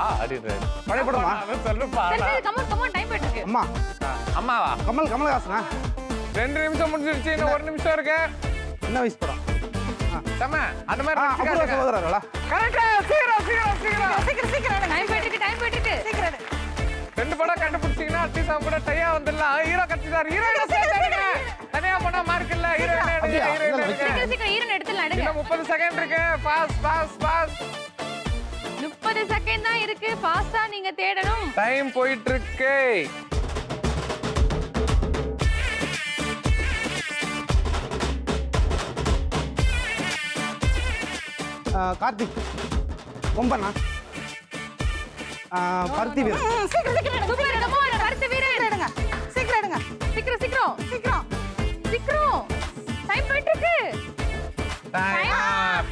பழையப்படமா? சொல்லுப்பா. கமான் டைம் போயிட்டு இருக்கு. அம்மாவா? கமல்ஹாசனா? 2 நிமிஷம் முடிஞ்சிருச்சு. இன்னும் 1 நிமிஷம் இருக்கு. என்ன வயசு படம்? தம்மா அந்த மாதிரி அபூர்வ சகோதரர்களா? கரெக்ட். சீக்கிரம். டைம் போயிட்டு இருக்கு. சீக்கிரம். 2 படம் கண்டுபிடிச்சீங்கன்னா அட்லீஸ்ட் அவங்க கூட டையா வந்துடலாம். ஹீரோ கட்சிதார். ஹீரோயினை சேர்த்துடுங்க. தனியா போனா மார்க் இல்ல. ஹீரோயின் சீக்கிரம் ஹீரோயின் எடுத்துலாம். எடுங்க. 30 செகண்ட் இருக்கு. ஃபாஸ்ட். 30 செகண்ட் தான் இருக்கு. ஃபாஸ்டா நீங்க தேடணும். டைம் போயிட்டு இருக்கு. கார்த்திக். கொம்பனா? பருத்தி வீரன். பருத்தி வீரன். எடுங்க. சீக்கிரம். டைம் போயிட்டு இருக்கு.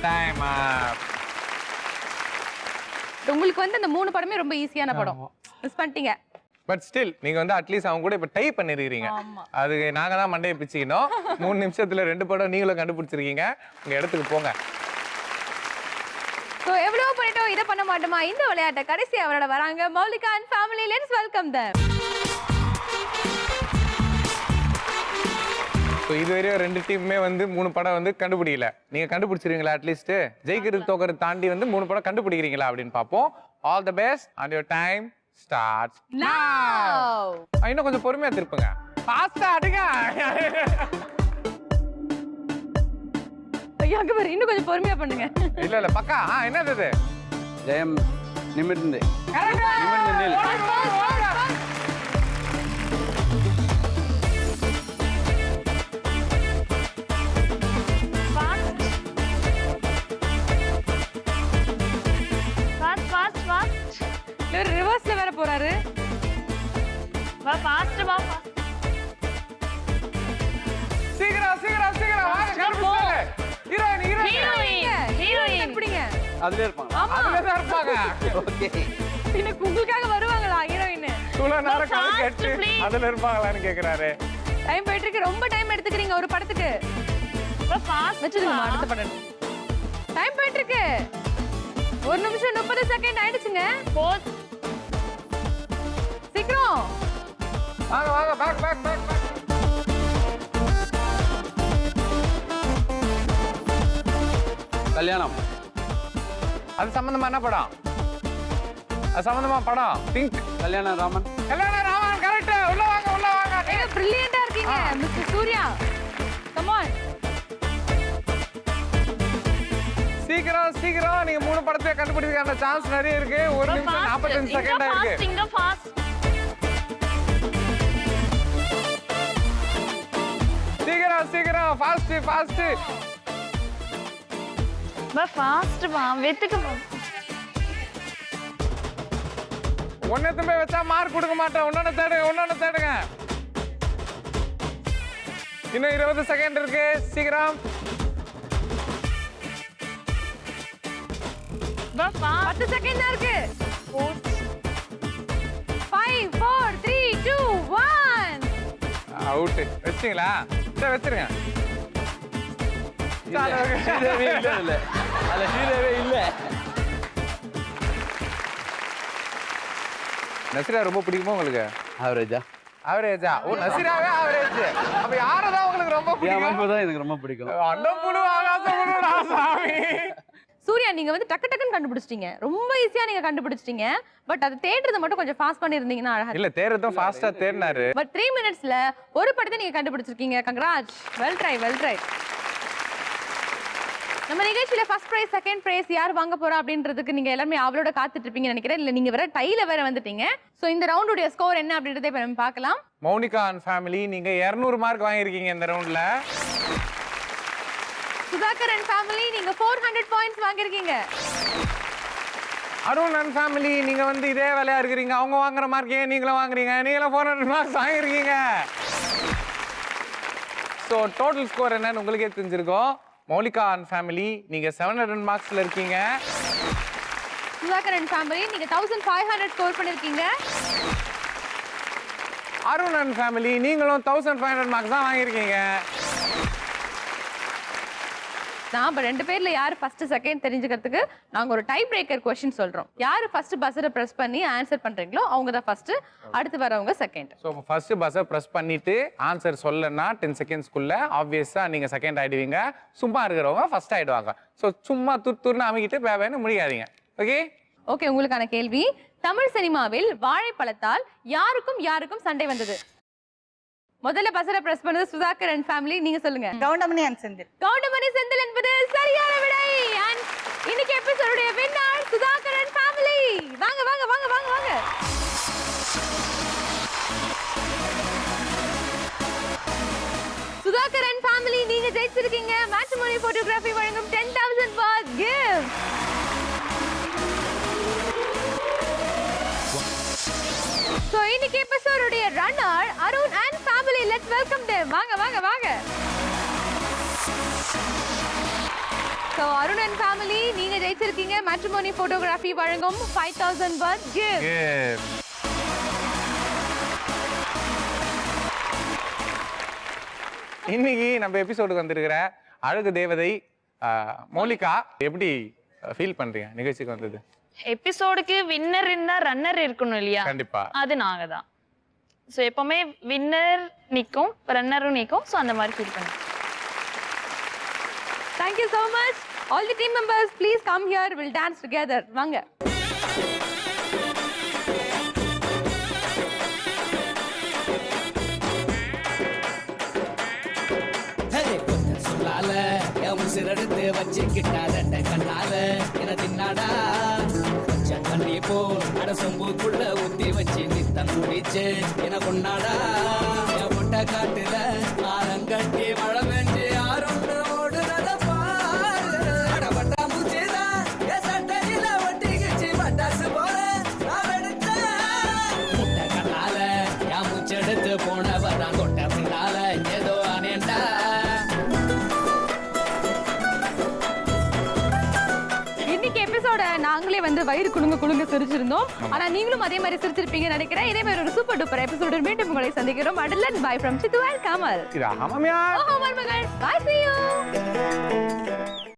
டைம் அப். உங்களுக்கு வந்து இந்த 3 படமே ரொம்ப ஈஸியான படம். மிஸ் பண்ணிட்டீங்க. பட் ஸ்டில் நீங்க வந்து அட்லீஸ்ட் அவங்க கூட இப்ப டை பண்ணிருக்கீங்க. அது நாங்க தான் மண்டையை பிச்சுக்கணும். 3 நிமிஷத்துல 2 படம் நீங்களும் கண்டுபிடிச்சிருக்கீங்க. உங்க இடத்துக்கு போங்க. சோ எவ்வளவு பண்ணிட்டோம், இத பண்ண மாட்டோமா? இந்த விளையாட்டை கடைசி அவரோட வராங்க Moulika and family. Let's welcome them. So இதுவரையும் 2 டீமுமே வந்து 3 படம் வந்து கண்டுபிடிக்கல. நீங்க கண்டுபிடிச்சிருக்கீங்களா? அட்லீஸ்ட் ஜெயிக்கிறது தோக்கிறது தாண்டி வந்து 3 படம் கண்டுபிடிக்கிறீங்களா அப்படின்னு பார்ப்போம். All the best and your time starts நவ. இன்னும் கொஞ்சம் பொறுமையா திருப்புங்க. ஃபாஸ்டா அடிங்க. ஐயா அக்பர், இன்னும் கொஞ்சம் பொறுமையா பண்ணுங்க. இல்ல பக்கா. என்னது இது? ஜெயம் நிமிர்ந்து நில். ரிவர்ஸ்ல வேற போறாரு. வா ஃபாஸ்ட் வா சீக்கிரம் சீக்கிரம் சீக்கிரம் வாங்க கண்டுபிடிச்சாலே ஹீரோயின் ஹீரோயின் எப்படிங்க அதுலயே இருப்பாங்க. அதுல தான் இருப்பாங்க. ஓகே. பின்ன உங்களுக்காக வருவாங்களா ஹீரோயின்? இவ்வளவு நேரம் கதை கேட்டு அதுல இருப்பாங்களான்னு கேக்குறாரு. டைம் போயிட்டு இருக்கு. ரொம்ப டைம் எடுத்துக்கிறீங்க ஒரு படத்துக்கு. ஃபாஸ்ட் வெச்சிருங்க அடுத்த படம். டைம் போயிட்டு இருக்கு. 1 நிமிஷம் 30 செகண்ட் ஆயிடுச்சுங்க. சீக்கிரம் வாங்க வாங்க பேக் பேக் பேக் பேக். கல்யாணம். அது சம்பந்தமா என்ன படம்? அது சம்பந்தமா படம் திங்க். கல்யாணம் ராமன். கல்யாணம் ராமன் கரெக்ட். உள்ள வாங்க உள்ள வாங்க. நீங்க பிரில்லியண்டா இருக்கீங்க மிஸ்டர் சூர்யா. Come on. சீக்கிரம் சீக்கிரம் நீங்க 3 படத்தை கண்டுபிடிக்கிறதுக்கான சான்ஸ் நிறைய இருக்கு. 1 நிமிஷம் 45 செகண்ட் இருக்கு. இங்க ஃபாஸ்ட். சீக்கிரம் சீக்கிரம் ஃபாஸ்ட் ஃபாஸ்ட். வா ஃபாஸ்ட் வா வெத்துக்கு வா. ஒன்னத்து போய் வச்சா மார்க் கொடுக்க மாட்டேன். ஒன்னொன்னு தேடுங்க. இன்னும் 20 செகண்ட் இருக்கு. சீக்கிரம். வா 10 செகண்ட் தான் இருக்கு. 5 4 3 2 1. அவுட். வெச்சிங்களா? சரி வெச்சிருங்க. ஹீரோவே இல்ல. அது ஹீரோவே இல்ல. நசிரா ரொம்ப பிடிக்குமா உங்களுக்கு? ஆவரேஜா? ஆவரேஜா? ஓ நசிராவே ஆவரேஜ். அப்ப யாரதான் உங்களுக்கு ரொம்ப என் பிடிக்கும்? அமைப்பு தான் எனக்கு ரொம்ப பிடிக்கும். அண்டப்புழு ஆகாசப்புழு ராசாமி. சூர்யா நீங்க வந்து டக்கு டக்குன்னு கண்டுபிடிச்சிட்டீங்க. ரொம்ப ஈஸியா நீங்க கண்டுபிடிச்சிட்டீங்க. பட் அது தேடுறத மட்டும் கொஞ்சம் ஃபாஸ்ட் பண்ணிருந்தீங்கன்னா அழகா. இல்ல தேடுறதும் ஃபாஸ்டா தேடினாரு. பட் 3 மினிட்ஸ்ல ஒரு படத்தை நீங்க கண்டுபிடிச்சிருக்கீங்க. Congrats. Well try well try. நம்ம நிகழ்ச்சியில ஃபர்ஸ்ட் பிரைஸ் செகண்ட் பிரைஸ் யார் வாங்க போறா அப்படின்றதுக்கு நீங்க எல்லாரும் அவளோட காத்துட்டு இருப்பீங்கன்னு நினைக்கிறேன். இல்ல நீங்க வேற டைல வேற வந்துட்டீங்க. சோ இந்த ரவுண்டுடைய ஸ்கோர் என்ன அப்படின்றதை இப்ப நம்ம பார்க்கலாம். மௌனிகா அண்ட் ஃபேமிலி நீங்க 200 மார்க் வாங்கியிருக்கீங்க இந்த ரவுண்ட்ல. சுதாகர் அண்ட் ஃபேமிலி நீங்க 400 பாயிண்ட்ஸ் வாங்கியிருக்கீங்க. அருண் அண்ட் ஃபேமிலி நீங்க வந்து இதே வேலையா இருக்கிறீங்க. அவங்க வாங்குற மார்க் ஏன் நீங்களும் வாங்குறீங்க? நீங்களும் 400 மார்க்ஸ் வாங்கியிருக்கீங்க. ஸோ டோட்டல் ஸ்கோர் என்னன்னு உங்களுக்கே தெரிஞ்சிருக்கும். மௌலிகா அண்ட் ஃபேமிலி நீங்க 700 மார்க்ஸ்ல இருக்கீங்க. சுதாகர் அண்ட் ஃபேமிலி நீங்க 1500 ஸ்கோர் பண்ணிருக்கீங்க. அருண் அண்ட் ஃபேமிலி நீங்களும் 1500 மார்க்ஸ் தான் வாங்கியிருக்கீங்க. நாம ரெண்டு பேர்ல யார் ஃபர்ஸ்ட் செகண்ட் தெரிஞ்சுக்கிறதுக்கு நாங்க ஒரு டை பிரேக்கர் क्वेश्चन சொல்றோம். யார் ஃபர்ஸ்ட் பஸரை பிரஸ் பண்ணி ஆன்சர் பண்றீங்களோ அவங்க தான் ஃபர்ஸ்ட், அடுத்து வரவங்க second. So first buzzer press பண்ணிட்டு ஆன்சர் சொல்லனா 10 செகண்ட்ஸ்க்குள்ள ஆப்வியஸா நீங்க செகண்ட் ஆயிடுவீங்க. சும்மா இருக்கிறவங்க ஃபர்ஸ்ட் ஆயிடுவாங்க. ஸோ சும்மா துர்த்துர்னு அமைக்கிட்டு வேவேன்னு முடியாதீங்க. Okay okay. உங்களுக்கான கேள்வி, தமிழ் சினிமாவில் வாழைப்பழத்தால் யாருக்கும் சண்டை வந்தது? முதல்ல பஸரை பிரஸ் பண்ணது சுதாகர் அண்ட் ஃபேமிலி. நீங்க சொல்லுங்க. கவுண்டமணி அண்ட் செந்தில். கவுண்டமணி செந்தில் என்பது சரியான விடை. அண்ட் இன்னைக்கு எபிசோடுடைய வின்னர் சுதாகர் அண்ட் ஃபேமிலி. வாங்க வாங்க வாங்க வாங்க வாங்க. சுதாகர் அண்ட் ஃபேமிலி நீங்க ஜெயிச்சிருக்கீங்க. மேட்ரிமோனி போட்டோகிராஃபி வழங்கும் 10,000 baht gift. So இன்னைக்கு எபிசோடுடைய runner Arun and family. Let's welcome them. வாங்க வாங்க வாங்க. So அருண் அண்ட் ஃபேமிலி நீங்க ஜெயிச்சிருக்கீங்க. மேட்ரிமோனி போட்டோகிராஃபி வழங்கும் 5,000 baht gift. இன்னைக்கு நம்ம எபிசோடுக்கு வந்திருக்கிற அழகு தேவதை மௌலிகா எப்படி ஃபீல் பண்றீங்க நிகழ்ச்சிக்கு வந்தது? எபிசோடுக்கு வின்னர் இருந்தா ரன்னர் இருக்கணும் இல்லையா? கண்டிப்பா. அது நாங்க தான். ஸோ எப்பவுமே வின்னர் நிற்கும், ரன்னரும் நிற்கும். ஸோ அந்த மாதிரி ஃபீல் பண்ணுறேன். Thank you so much. All the team members, please come here. We'll dance together. வாங்க. சொல்லால என் உசிரெடுத்து வச்சுக்கிட்டா ரெண்ட கண்ணால என தின்னாடா கொஞ்சம் தண்ணி போல் அட சொம்புக்குள்ள ஊத்தி வச்சு நித்தம் குடிச்சு என கொண்டாடா என் முட்டை காட்டுல ஆரங்கட்டி மழை பெஞ்சு ஆரோண்டு ஓடுறத பாரு அடப்பட்டா மூச்சுதா என் சட்டையில ஒட்டிக்கிச்சு பட்டாசு போல நான் எடுத்தேன் முட்டை கண்ணால என் எபிசோட நாங்களே வந்து வயிறு குலுங்க சிரிச்சிருந்தோம். ஆனா நீங்களும் அதே மாதிரி சிரிச்சிருப்பீங்கன்னு நினைக்கிறேன். இதே மாதிரி ஒரு சூப்பர் டூப்பர் எபிசோட மீண்டும் உங்களை சந்திக்கிறோம். அடலன் bye from Sidhu and Kamal. இது ஆமாமியா ஓஹோ மருமகள். Bye see you.